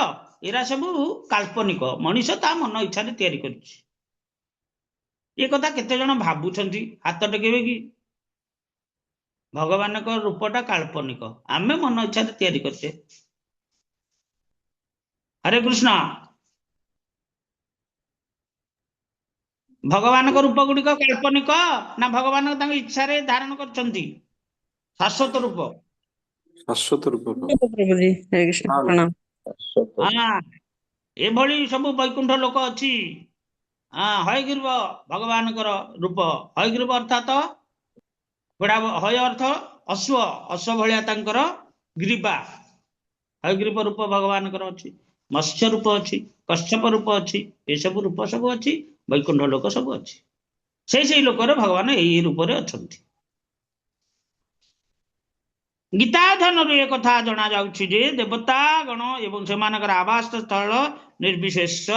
एरा सब काल्पनिक मनीष ता मन इच्छा तैयारी करिछि। ये कथा केते जण भाबुछंती हाथ टेकेबे कि भगवान का रूपटा काल्पनिक आमे मन इच्छा तैयारी करछे। हरे कृष्ण भगवान को रूप गुड़िक काल्पनिक ना भगवान इच्छा रे धारण करछंती शाश्वत रूप। शाश्वत रूप प्रभु जी हरे कृष्ण प्रणाम। हाँ एभली सब वैकुंठ लोक अच्छी। हाँ हयग्रीव भगवान रूप हयग्रीव अर्थात गोड़ा हय अर्थ अश्व अश्व भलिया तांकर ग्रीवा हयग्रीव रूप भगवान अच्छी मत्स्य रूप अच्छी कश्यप रूप अच्छी ये सब रूप सब अच्छी वैकुंठ लोक सब अच्छी से लोक भगवान यही रूप अच्छा। गीताधन एक कथा जना जाउछि जे देवता गण एवं सेमानकर आवास स्थल निर्विशेष।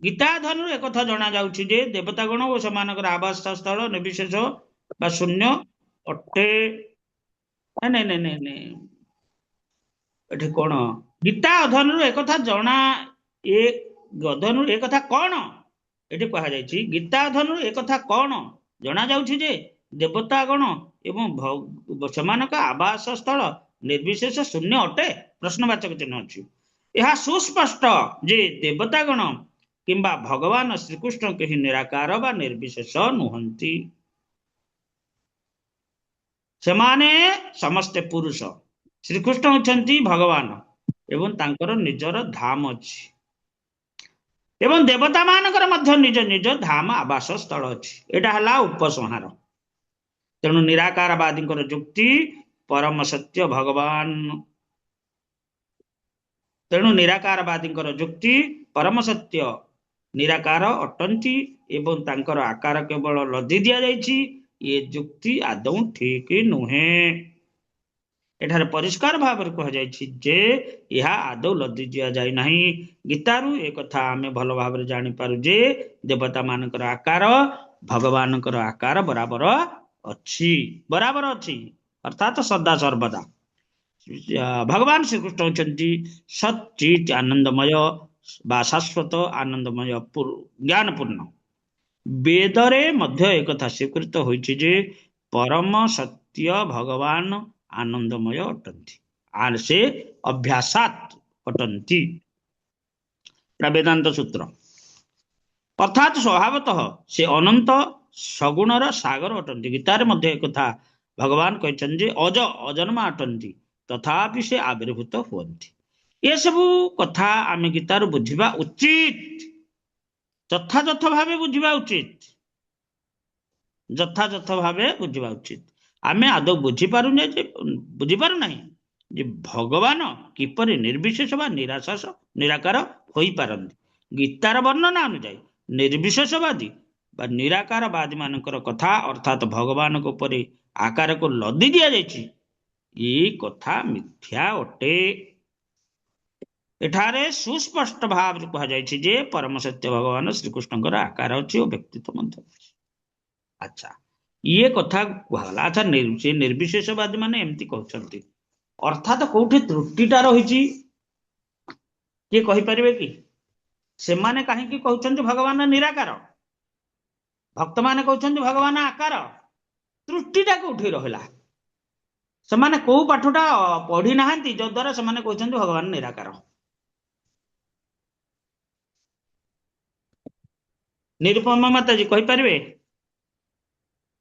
गीताधन एक कथा जना जाउछि जे देवता गण और सेमानकर आवास स्थल निर्विशेष बा शून्य अटे। नहीं नहीं नहीं नहीं एठी कोन गीता अधन एक कथा जना एक अधन एक कथा कोन एठी कहा जायछि। गीता अधन एक कथा कोन जना जाउछि जे देवता गण एवं सेमानक आवास स्थल निर्विशेष शून्य अटे प्रश्नवाचक चिन्ह अछि। यह सुस्पष्ट जे देवता गण किंबा भगवान श्रीकृष्ण कहीं निराकार बा निर्विशेष नुहंती। सेमाने समस्ते पुरुष श्रीकृष्ण होचंती भगवान एवं तांकर निजर धाम अछि एवं देवता मानकर मध्य निज निज धाम आवास स्थल अछि। एटा हला उपसंहार। तेणु निराकारवादी जुक्ति परम सत्य भगवान तेणु निराकारवादी जुक्ति परम सत्य निराकार अटंती एवं तांकर आकार केवल लदी दिया जायछि ये जुक्ति आदौ ठीक नुहे। एठारे परिष्कार भाव में कह जायछि जे यह आदौ लदी दिया जाय नाही। गीतारु एक कथा आमे भल भाव में जानि पारु जे देवता मानकर आकार भगवानकर आकार बराबर अच्छी बराबर अच्छी अर्थात सदा सर्वदा। भगवान श्रीकृष्ण होचंती सच्चित आनंदमय बा शाश्वत आनंदमय ज्ञानपूर्ण। वेदरे मध्य एक कथा स्वीकृत होइछि जे परम सत्य भगवान आनंदमय अटंती आर से अभ्यासात अटंती। वेदांत सूत्र अर्थात स्वभावतः से अनंत सगुणर सागर अटंती। गीतार मध्य एक कथा भगवान कहते जे अज अजन्मा अटंती तथापि से आविर्भूत हुअन्ति। ये सब कथा आम गीतार बुझा उचित यथायथ भाव बुझा उचित यथायथ भाव बुझा उचित। आम आदौ बुझीपारुने बुझीपारुना जे भगवान किपरि निर्विशेष बा निराकार हो पारନ୍ତି। गीतार वर्णना अनुଯାयी निर्विशेषवादी बा निराकारवादी मानकर कथा अर्थात भगवान को परे आकार को लदी दिया जायछि ଏଇ କଥା ମିଥ୍ୟା ଅଟେ। ଏଠାରେ ସୁସ୍ପଷ୍ଟ ଭାବରେ କୁହାଯାଇଛି ଯେ ପରମ ସତ୍ୟ ଭଗବାନ ଶ୍ରୀକୃଷ୍ଣଙ୍କର ଆକାର ଅଛି ଓ ବ୍ୟକ୍ତିତ୍ୱ ମଧ୍ୟ ଅଛି। ଆଚ୍ଛା, ଇଏ କଥା କୁହାଗଲା। ଆଚ୍ଛା, ସେ ନିର୍ବିଶେଷବାଦୀ ମାନେ ଏମିତି କହୁଛନ୍ତି, ଅର୍ଥାତ କୋଉଠି ତ୍ରୁଟିଟା ରହିଛି କିଏ କହିପାରିବେ କି? ସେମାନେ କାହିଁକି କହୁଛନ୍ତି ଭଗବାନ ନିରାକାର, ଭକ୍ତମାନେ କହୁଛନ୍ତି ଭଗବାନ ଆକାର? ତ୍ରୁଟିଟା କୋଉଠି ରହିଲା? ସେମାନେ କୋଉ ପାଠଟା ପଢି ନାହାନ୍ତି ଯଦ୍ୱାରା ସେମାନେ କହୁଛନ୍ତି ଭଗବାନ ନିରାକାର? ନିରୁପମା ମାତାଜୀ କହିପାରିବେ?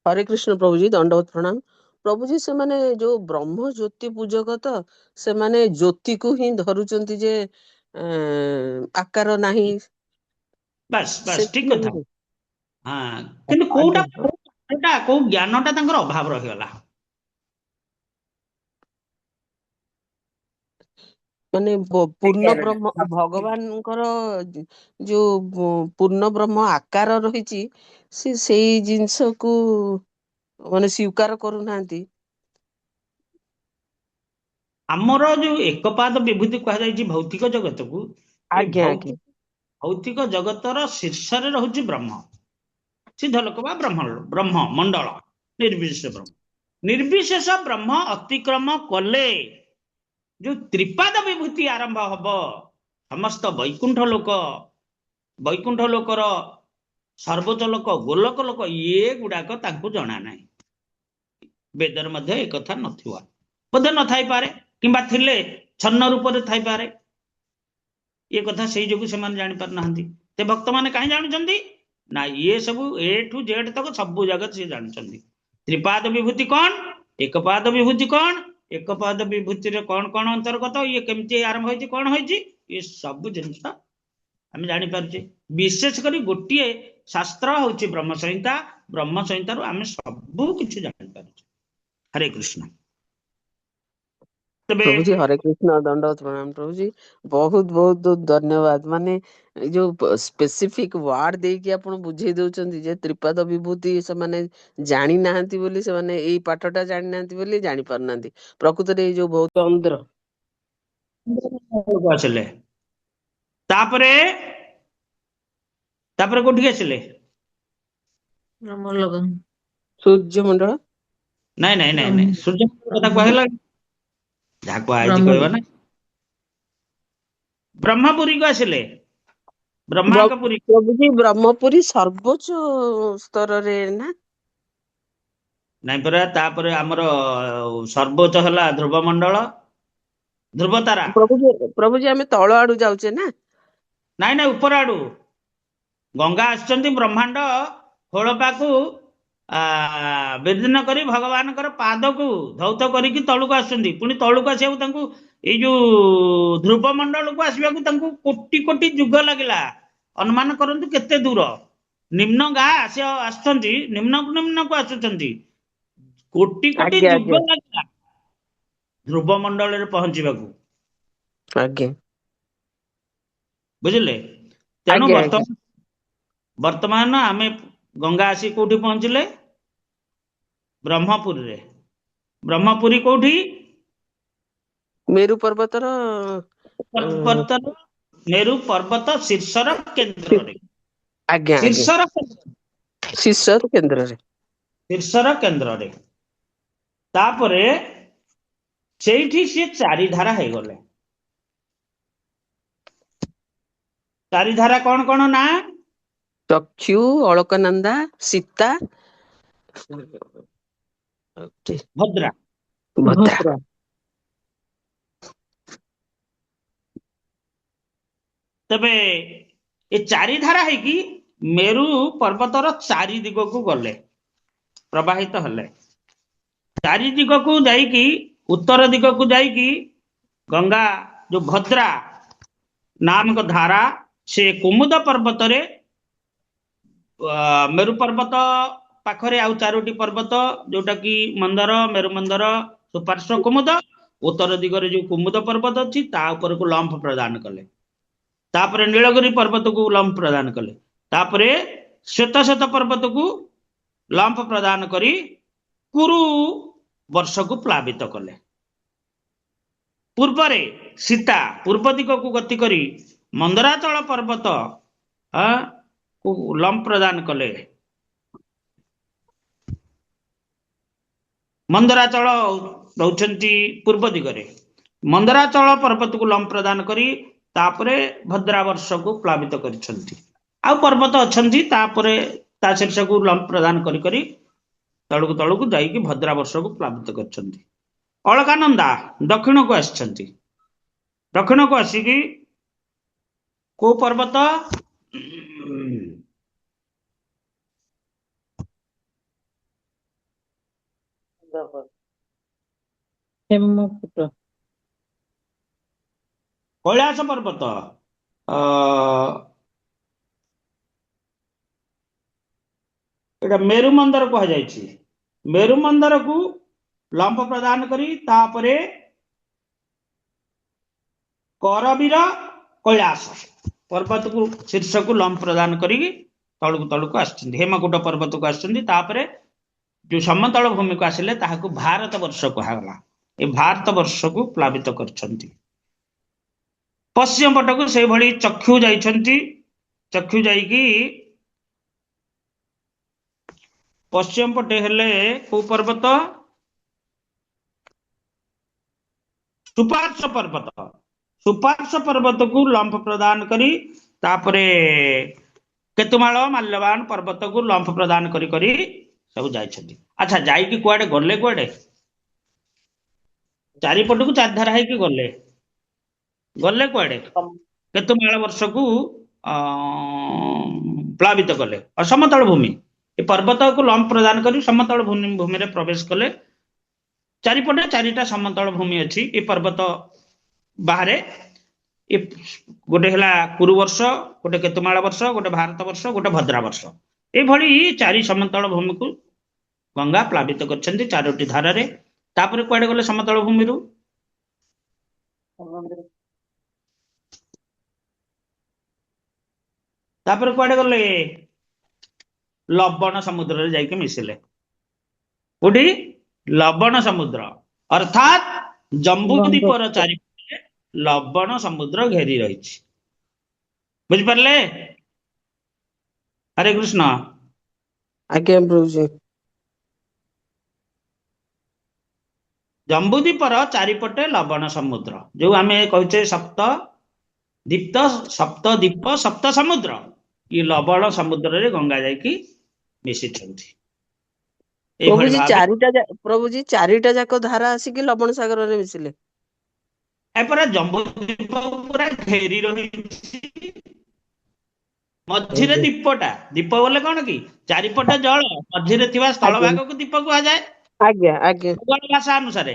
ହରେ କୃଷ୍ଣ ପ୍ରଭୁଜୀ, ଦଣ୍ଡବତ ପ୍ରଣାମ। ପ୍ରଭୁଜୀ, ସେମାନେ ଯୋଉ ବ୍ରହ୍ମ ଜ୍ୟୋତି ପୂଜକ ତ, ସେମାନେ ଜ୍ୟୋତିକୁ ହିଁ ଧରୁଛନ୍ତି ଯେ ଆକାର ନାହିଁ। ବାସ୍ ବାସ୍, ଠିକ କଥା। ସେଥିଲାଗି ହଁ, କିନ୍ତୁ ଆଜ୍ଞା, କୋଉ ଜ୍ଞାନଟା ତାଙ୍କର ଅଭାବ ରହିଗଲା। ମାନେ ପୂର୍ଣ୍ଣ ବ୍ରହ୍ମ ଭଗବାନଙ୍କର ଯୋଉ ପୂର୍ଣ୍ଣ ବ୍ରହ୍ମ ଆକାର ରହିଛି, ସେ ସେଇ ଜିନିଷକୁ ମାନେ ସ୍ୱୀକାର କରୁନାହାନ୍ତି। ଆମର ଯୋଉ ଏକପାଦ ବିଭୂତି କୁହାଯାଇଛି ଭୌତିକ ଜଗତକୁ, ଏ ଆଜ୍ଞା ଆଜ୍ଞା ଭୌତିକ ଜଗତର ଶୀର୍ଷରେ ରହୁଛି ବ୍ରହ୍ମ, ସିଦ୍ଧଲୋକ ବା ବ୍ରହ୍ମ ମଣ୍ଡଳ, ନିର୍ବିଶେଷ ବ୍ରହ୍ମ। ନିର୍ବିଶେଷ ବ୍ରହ୍ମ ଅତିକ୍ରମ କଲେ ଯୋଉ ତ୍ରିପାଦ ବିଭୂତି ଆରମ୍ଭ ହବ, ସମସ୍ତ ବୈକୁଣ୍ଠ ଲୋକର ସର୍ବୋଚ୍ଚ ଲୋକ, ଗୋଲକ ଲୋକ, ଇଏ ଗୁଡାକ ତାଙ୍କୁ ଜଣା ନାହିଁ। ବେଦରେ ମଧ୍ୟ ଏ କଥା ନଥିବ, ବୋଧେ ନଥାଇପାରେ, କିମ୍ବା ଥିଲେ ଛନ୍ନ ରୂପରେ ଥାଇପାରେ। ଏ କଥା ସେଇ ଯୋଗୁଁ ସେମାନେ ଜାଣିପାରୁନାହାନ୍ତି। ସେ ଭକ୍ତମାନେ କାହିଁ ଜାଣୁଛନ୍ତି ନା, ଇଏ ସବୁ ଏ ଠୁ ଜେଡ୍ ତକ ସବୁ ଜାଗା ସିଏ ଜାଣୁଛନ୍ତି। ତ୍ରିପାଦ ବିଭୂତି କଣ, ଏକପାଦ ବିଭୂତି କଣ, ଏକପାଦ ବିଭୂତିରେ କଣ କଣ ଅନ୍ତର୍ଗତ, ଇଏ କେମିତି ଆରମ୍ଭ ହେଇଛି, କଣ ହେଇଛି, ଏ ସବୁ ଜିନିଷ ଆମେ ଜାଣିପାରୁଛେ। ବିଶେଷ କରି ଗୋଟିଏ ଶାସ୍ତ୍ର ହଉଛି ବ୍ରହ୍ମ ସଂହିତା। ବ୍ରହ୍ମ ସଂହିତାରୁ ଆମେ ସବୁ କିଛି ଜାଣିପାରୁଛେ। ହରେ କୃଷ୍ଣ। ତେବେ ପ୍ରଭୁଜୀ, ହରେ କୃଷ୍ଣ, ଦଣ୍ଡବତ ପ୍ରଣାମ ପ୍ରଭୁଜୀ। ବହୁତ ବହୁତ ଧନ୍ୟବାଦ। ମାନେ ଏଇ ଯୋଉ ସ୍ପେସିଫିକ ୱାର୍ଡ ଦେଇକି ଆପଣ ବୁଝେଇ ଦଉଛନ୍ତି ଯେ ତ୍ରିପାଦ ବିଭୂତି ସେମାନେ ଜାଣି ନାହାନ୍ତି ବୋଲି, ସେମାନେ ଏଇ ପାଠଟା ଜାଣିନାହାନ୍ତି ବୋଲି ଜାଣି ପାରୁନାହାନ୍ତି। ପ୍ରକୃତରେ ଏଇ ଯୋଉ ବହୁତ ଚନ୍ଦ୍ର ଆସିଲେ, ତାପରେ କୋଉଠିକି ଆସିଲେ? ସୂର୍ଯ୍ୟମଣ୍ଡଳ। ନାଇଁ, ସୂର୍ଯ୍ୟମଣ୍ଡଳ କଥା କୁହାଗଲା, ଯାହା କୁହାଯାଇଛି କହିବା ନା। ବ୍ରହ୍ମପୁରୀକୁ ଆସିଲେ, ବ୍ରହ୍ମାଙ୍କ ପୁରୀ। ପ୍ରଭୁଜୀ, ବ୍ରହ୍ମପୁରୀ ସର୍ବୋଚ୍ଚ ସ୍ତରରେ ନା? ନାଇଁ ପରା, ତାପରେ ଆମର ସର୍ବୋଚ୍ଚ ହେଲା ଧ୍ରୁବମଣ୍ଡଳ, ଧ୍ରୁବତାରା। ପ୍ରଭୁଜୀ ଆମେ ତଳ ଆଡୁ ଯାଉଛେ ନା? ନାଇଁ, ଉପର ଆଡୁ ଗଙ୍ଗା ଆସିଛନ୍ତି ବ୍ରହ୍ମାଣ୍ଡ ଖୋଳପାକୁ ବିଦୀର୍ଣ୍ଣ କରି ଭଗବାନଙ୍କର ପାଦକୁ ଧୌତ କରିକି ତଳକୁ ଆସୁଛନ୍ତି। ପୁଣି ତଳକୁ ଆସିବାକୁ ତାଙ୍କୁ, ଏଇ ଯୋଉ ଧ୍ରୁବ ମଣ୍ଡଳକୁ ଆସିବାକୁ ତାଙ୍କୁ କୋଟି କୋଟି ଯୁଗ ଲାଗିଲା। ଅନୁମାନ କରନ୍ତୁ କେତେ ଦୂର। ନିମ୍ନ ଗାଁ ଆସୁଛନ୍ତି, ନିମ୍ନକୁ ଆସୁଛନ୍ତି, କୋଟି କୋଟି ଆଜ୍ଞା ଯୁଗ ଆଜ୍ଞା ଲାଗିଲା ଧ୍ରୁବ ମଣ୍ଡଳରେ ପହଞ୍ଚିବାକୁ। ଆଜ୍ଞା ବୁଝିଲେ? ତେଣୁ ଆଜ୍ଞା ଆଜ୍ଞା ବର୍ତ୍ତମାନ ଆମେ ଗଙ୍ଗା ଆସି କୋଉଠି ପହଞ୍ଚିଲେ? ବ୍ରହ୍ମପୁରୀରେ। ବ୍ରହ୍ମପୁରୀ କୋଉଠି? ମେରୁ ପର୍ବତର ମେରୁ ପର୍ବତ ଶୀର୍ଷର କେନ୍ଦ୍ରରେ। ଆଜ୍ଞା ଆଜ୍ଞା ଶୀର୍ଷର କେନ୍ଦ୍ରରେ। ତାପରେ ସେଇଠି ସିଏ ଚାରିଧାରା ହେଇଗଲେ। ଚାରିଧାରା କଣ କଣ ନା? ଚକ୍ଷୁ, ଅଳକନନ୍ଦା, ସୀତା, ଭଦ୍ରା। ତେବେ ଏ ଚାରିଧାରା ହେଇକି ମେରୁ ପର୍ବତର ଚାରି ଦିଗକୁ ଗଲେ, ପ୍ରବାହିତ ହେଲେ। ଚାରି ଦିଗକୁ ଯାଇକି, ଉତ୍ତର ଦିଗକୁ ଯାଇକି ଗଙ୍ଗା ଯୋଉ ଭଦ୍ରା ନାମକ ଧାରା, ସେ କୁମୁଦ ପର୍ବତରେ, ମେରୁ ପର୍ବତ ପାଖରେ ଆଉ ଚାରୋଟି ପର୍ବତ, ଯୋଉଟା କି ମନ୍ଦର, ମେରୁ ମନ୍ଦର, ସୁପାର୍ଶ୍ୱ କୁମୁଦ। ଉତ୍ତର ଦିଗରେ ଯୋଉ କୁମୁଦ ପର୍ବତ ଅଛି ତା ଉପରକୁ ଲମ୍ଫ ପ୍ରଦାନ କଲେ। ତାପରେ ନୀଳଗିରି ପର୍ବତକୁ ଲମ୍ଫ ପ୍ରଦାନ କଲେ। ତାପରେ ଶ୍ଵେତଶ୍ୱେତ ପର୍ବତକୁ ଲମ୍ଫ ପ୍ରଦାନ କରି କୁରୁ ବର୍ଷକୁ ପ୍ଲାବିତ କଲେ। ପୂର୍ବରେ ସୀତା ପୂର୍ବ ଦିଗକୁ ଗତି କରି ମନ୍ଦରାଚଳ ପର୍ବତ କୁ ଲମ୍ଫ ପ୍ରଦାନ କଲେ। ମନ୍ଦରାଚଳ ରହୁଛନ୍ତି ପୂର୍ବ ଦିଗରେ। ମନ୍ଦରାଚଳ ପର୍ବତକୁ ଲମ୍ଫ ପ୍ରଦାନ କରି ତାପରେ ଭଦ୍ରାବର୍ଷକୁ ପ୍ଲାବିତ କରିଛନ୍ତି। ଆଉ ପର୍ବତ ଅଛନ୍ତି ତାପରେ ତା ଶୀର୍ଷକୁ ଲମ୍ଫ ପ୍ରଦାନ କରି କରି ତଳକୁ ତଳକୁ ଯାଇକି ଭଦ୍ରାବର୍ଷକୁ ପ୍ଲାବିତ କରିଛନ୍ତି। ଅଳକାନନ୍ଦା ଦକ୍ଷିଣକୁ ଆସିଛନ୍ତି। ଦକ୍ଷିଣକୁ ଆସିକି କୋଉ ପର୍ବତ? ହେମକୂଟ କୈଳାସ ପର୍ବତ ଏଟା ମେରୁ ମନ୍ଦର କୁହାଯାଇଛି। ମେରୁ ମନ୍ଦରକୁ ଲମ୍ଫ ପ୍ରଦାନ କରି ତାପରେ କରବୀର କୈଳାସ ପର୍ବତକୁ ଶୀର୍ଷକୁ ଲମ୍ଫ ପ୍ରଦାନ କରିକି ତଳକୁ ତଳକୁ ଆସିଛନ୍ତି। ହେମକୂଟ ପର୍ବତକୁ ଆସିଛନ୍ତି। ତାପରେ ଯୋଉ ସମତଳ ଭୂମିକୁ ଆସିଲେ ତାହାକୁ ଭାରତ ବର୍ଷ କୁହାଗଲା। ଏ ଭାରତ ବର୍ଷକୁ ପ୍ଲାବିତ କରିଛନ୍ତି। ପଶ୍ଚିମ ପଟକୁ ସେଇଭଳି ଚକ୍ଷୁ ଯାଇଛନ୍ତି। ଚକ୍ଷୁ ଯାଇକି ପଶ୍ଚିମ ପଟେ ହେଲେ କୋଉ ପର୍ବତ? ସୁପାର୍ଶ୍ୱ ପର୍ବତ। ସୁପାର୍ଶ୍ୱ ପର୍ବତକୁ ଲମ୍ଫ ପ୍ରଦାନ କରି ତାପରେ କେତୁମାଳ ମାଲ୍ୟବାନ ପର୍ବତକୁ ଲମ୍ଫ ପ୍ରଦାନ କରି କରି ସବୁ ଯାଇଛନ୍ତି। ଆଚ୍ଛା, ଯାଇକି କୁଆଡେ ଗଲେ? କୁଆଡେ? ଚାରିପଟକୁ ଚାରିଧାରା ହେଇକି ଗଲେ। ଗଲେ କୁଆଡେ? କେତୁମାଳ ବର୍ଷକୁ ପ୍ଲାବିତ କଲେ। ସମତଳ ଭୂମି, ଏ ପର୍ବତକୁ ଲମ୍ଫ ପ୍ରଦାନ କରି ସମତଳ ଭୂମିରେ ପ୍ରବେଶ କଲେ। ଚାରିପଟେ ଚାରିଟା ସମତଳ ଭୂମି ଅଛି। ଏ ପର୍ବତ ବାହାରେ ଗୋଟେ ହେଲା କୁରୁ ବର୍ଷ, ଗୋଟେ କେତୁମାଳ ବର୍ଷ, ଗୋଟେ ଭାରତ ବର୍ଷ, ଗୋଟେ ଭଦ୍ରା ବର୍ଷ। ଏଇଭଳି ଚାରି ସମତଳ ଭୂମିକୁ ଗଙ୍ଗା ପ୍ଲାବିତ କରିଛନ୍ତି ଚାରୋଟି ଧାରାରେ। ତାପରେ କୁଆଡେ ଗଲେ? ସମତଳ ଭୂମିରୁ ତାପରେ କୁଆଡେ ଗଲେ? ଲବଣ ସମୁଦ୍ରରେ ଯାଇକି ମିଶିଲେ। କୋଉଠି? ଲବଣ ସମୁଦ୍ର, ଅର୍ଥାତ୍ ଜମ୍ବୁ ଦ୍ୱୀପର ଚାରିପଟେ ଲବଣ ସମୁଦ୍ର ଘେରି ରହିଛି। ବୁଝିପାରିଲେ? ହରେ କୃଷ୍ଣ। ଆଜ୍ଞା ପ୍ରଭୁଜୀ। ଜମ୍ବୁ ଦ୍ୱୀପର ଚାରିପଟେ ଲବଣ ସମୁଦ୍ର, ଯୋଉ ଆମେ କହୁଛେ ସପ୍ତ ଦୀପ୍ତ, ସପ୍ତ ଦ୍ୱୀପ, ସପ୍ତ ସମୁଦ୍ର, ଏ ଲବଣ ସମୁଦ୍ରରେ ଗଙ୍ଗା ଯାଇକି ମିଶିଛନ୍ତି। ଏଇଭଳି ଭାବେ ପ୍ରଭୁଜୀ ଚାରିଟା ଯାକ ଧାରା ଆସିକି ଲବଣ ସାଗରରେ ମିଶିଲେ। ଏପରା ଜମ୍ବୁ ଦ୍ୱୀପ ପୁରା ଘେରି ରହିଛି। ମଝିରେ ଆଜ୍ଞା ଦ୍ୱୀପଟା। ଦ୍ୱୀପ ବୋଲେ କଣ କି? ଚାରିପଟେ ଜଳ, ମଝିରେ ଥିବା ସ୍ଥଳ ଆଜ୍ଞା ଭାଗକୁ ଦ୍ୱୀପ କୁହାଯାଏ ଆଜ୍ଞା ଆଜ୍ଞା ଭୂଗୋଳ ଭାଷା ଅନୁସାରେ।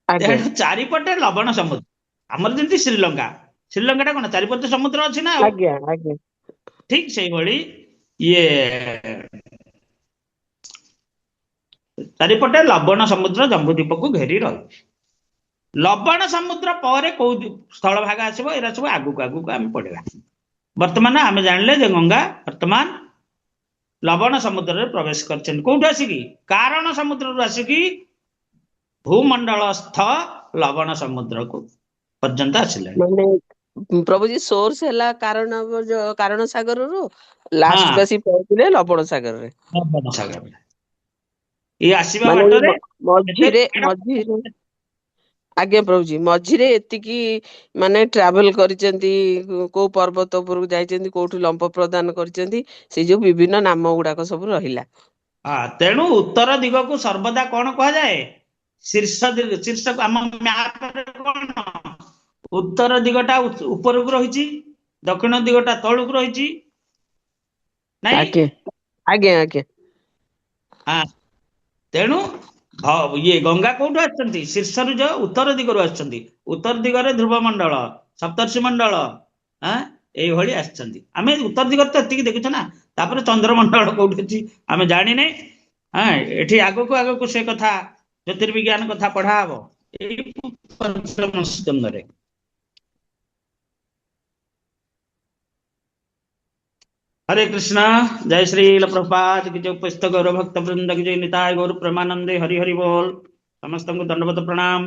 ଆଜ୍ଞା ତେଣୁ ଚାରିପଟେ ଲବଣ ସମୁଦ୍ର। ଆମର ଯେମିତି ଶ୍ରୀଲଙ୍କା, ଶ୍ରୀଲଙ୍କା ଟା କଣ ଚାରିପଟେ ସମୁଦ୍ର ଅଛି ନା? ଆଉ ଆଜ୍ଞା ଆଜ୍ଞା ଠିକ ସେଇଭଳି ଇଏ ଚାରିପଟେ ଲବଣ ସମୁଦ୍ର ଜମ୍ବୁ ଦ୍ୱୀପକୁ ଘେରି ରହିଛି। ଲବଣ ସମୁଦ୍ର ପରେ କୋଉ ସ୍ଥଳ ଭାଗ ଆସିବ? ଏରା ସବୁ ଆଗକୁ ଆଗକୁ ଆମେ ପଢିବା। ବର୍ତ୍ତମାନ ଆମେ ଜାଣିଲେ ଯେ ଗଙ୍ଗା ବର୍ତ୍ତମାନ ଲବଣ ସମୁଦ୍ରରେ ପ୍ରବେଶ କରିଛନ୍ତି। କୋଉଠୁ ଆସିକି? କାରଣ ସମୁଦ୍ରରୁ ଆସିକି ଭୂମଣ୍ଡଳସ୍ଥ ଲବଣ ସମୁଦ୍ରକୁ ପର୍ଯ୍ୟନ୍ତ ଆସିଲେଣି। ମାନେ ପ୍ରଭୁଜୀ ସୋର୍ସ ହେଲା କାରଣ ସାଗରରୁ, ହଁ, ଲାଷ୍ଟକୁ ଆସି ପହଞ୍ଚିଲେ ଲବଣ ସାଗରରେ। ଲବଣ ସାଗରରେ। ଏଇ ଆସିବା ମାନେ ବାଟରେ ମଝିରେ ଆଜ୍ଞା ପ୍ରଭୁଜୀ, ମଝିରେ ଏତିକି ମାନେ ଟ୍ରାଭେଲ କରିଛନ୍ତି, କୋଉ ପର୍ବତ ଉପରକୁ ଯାଇଛନ୍ତି, କୋଉଠୁ ଲମ୍ଫ ପ୍ରଦାନ କରିଛନ୍ତି, ସେ ଯୋଉ ବିଭିନ୍ନ ନାମ ଗୁଡାକ ସବୁ ରହିଲା। ତେଣୁ ଉତ୍ତର ଦିଗକୁ ସର୍ବଦା କଣ କୁହାଯାଏ? ଶୀର୍ଷ ଆମ ମ୍ୟାପରେ କଣ? ଉତ୍ତର ଦିଗଟା ଉପରକୁ ରହିଛି, ଦକ୍ଷିଣ ଦିଗଟା ତଳକୁ ରହିଛି, ନାଇଁ? ଆଜ୍ଞା ଆଜ୍ଞା ଆଜ୍ଞା ତେଣୁ ଇଏ ଗଙ୍ଗା କୋଉଠୁ ଆସିଛନ୍ତି? ଶୀର୍ଷରୁ ଯୋଉ ଉତ୍ତର ଦିଗରୁ ଆସିଛନ୍ତି। ଉତ୍ତର ଦିଗରେ ଧ୍ରୁବ ମଣ୍ଡଳ, ସପ୍ତର୍ଷି ମଣ୍ଡଳ, ଏଇଭଳି ଆସିଛନ୍ତି। ଆମେ ଉତ୍ତର ଦିଗରେ ତ ଏତିକି ଦେଖୁଛୁ ନା। ତାପରେ ଚନ୍ଦ୍ରମଣ୍ଡଳ କୋଉଠି ଅଛି ଆମେ ଜାଣିନେ। ଏଠି ଆଗକୁ ଆଗକୁ ସେ କଥା ଜ୍ୟୋତିର୍ବିଜ୍ଞାନ କଥା ପଢା ହବ ଏଇ ସ୍କନ୍ଧରେ। हरे कृष्णा। जय श्री प्रभुपाद की जय। उपस्थित गौर भक्त वृंद की जय। निताय गौर प्रेमानंदे। हरि हरि बोल। समस्त को दंडवत प्रणाम।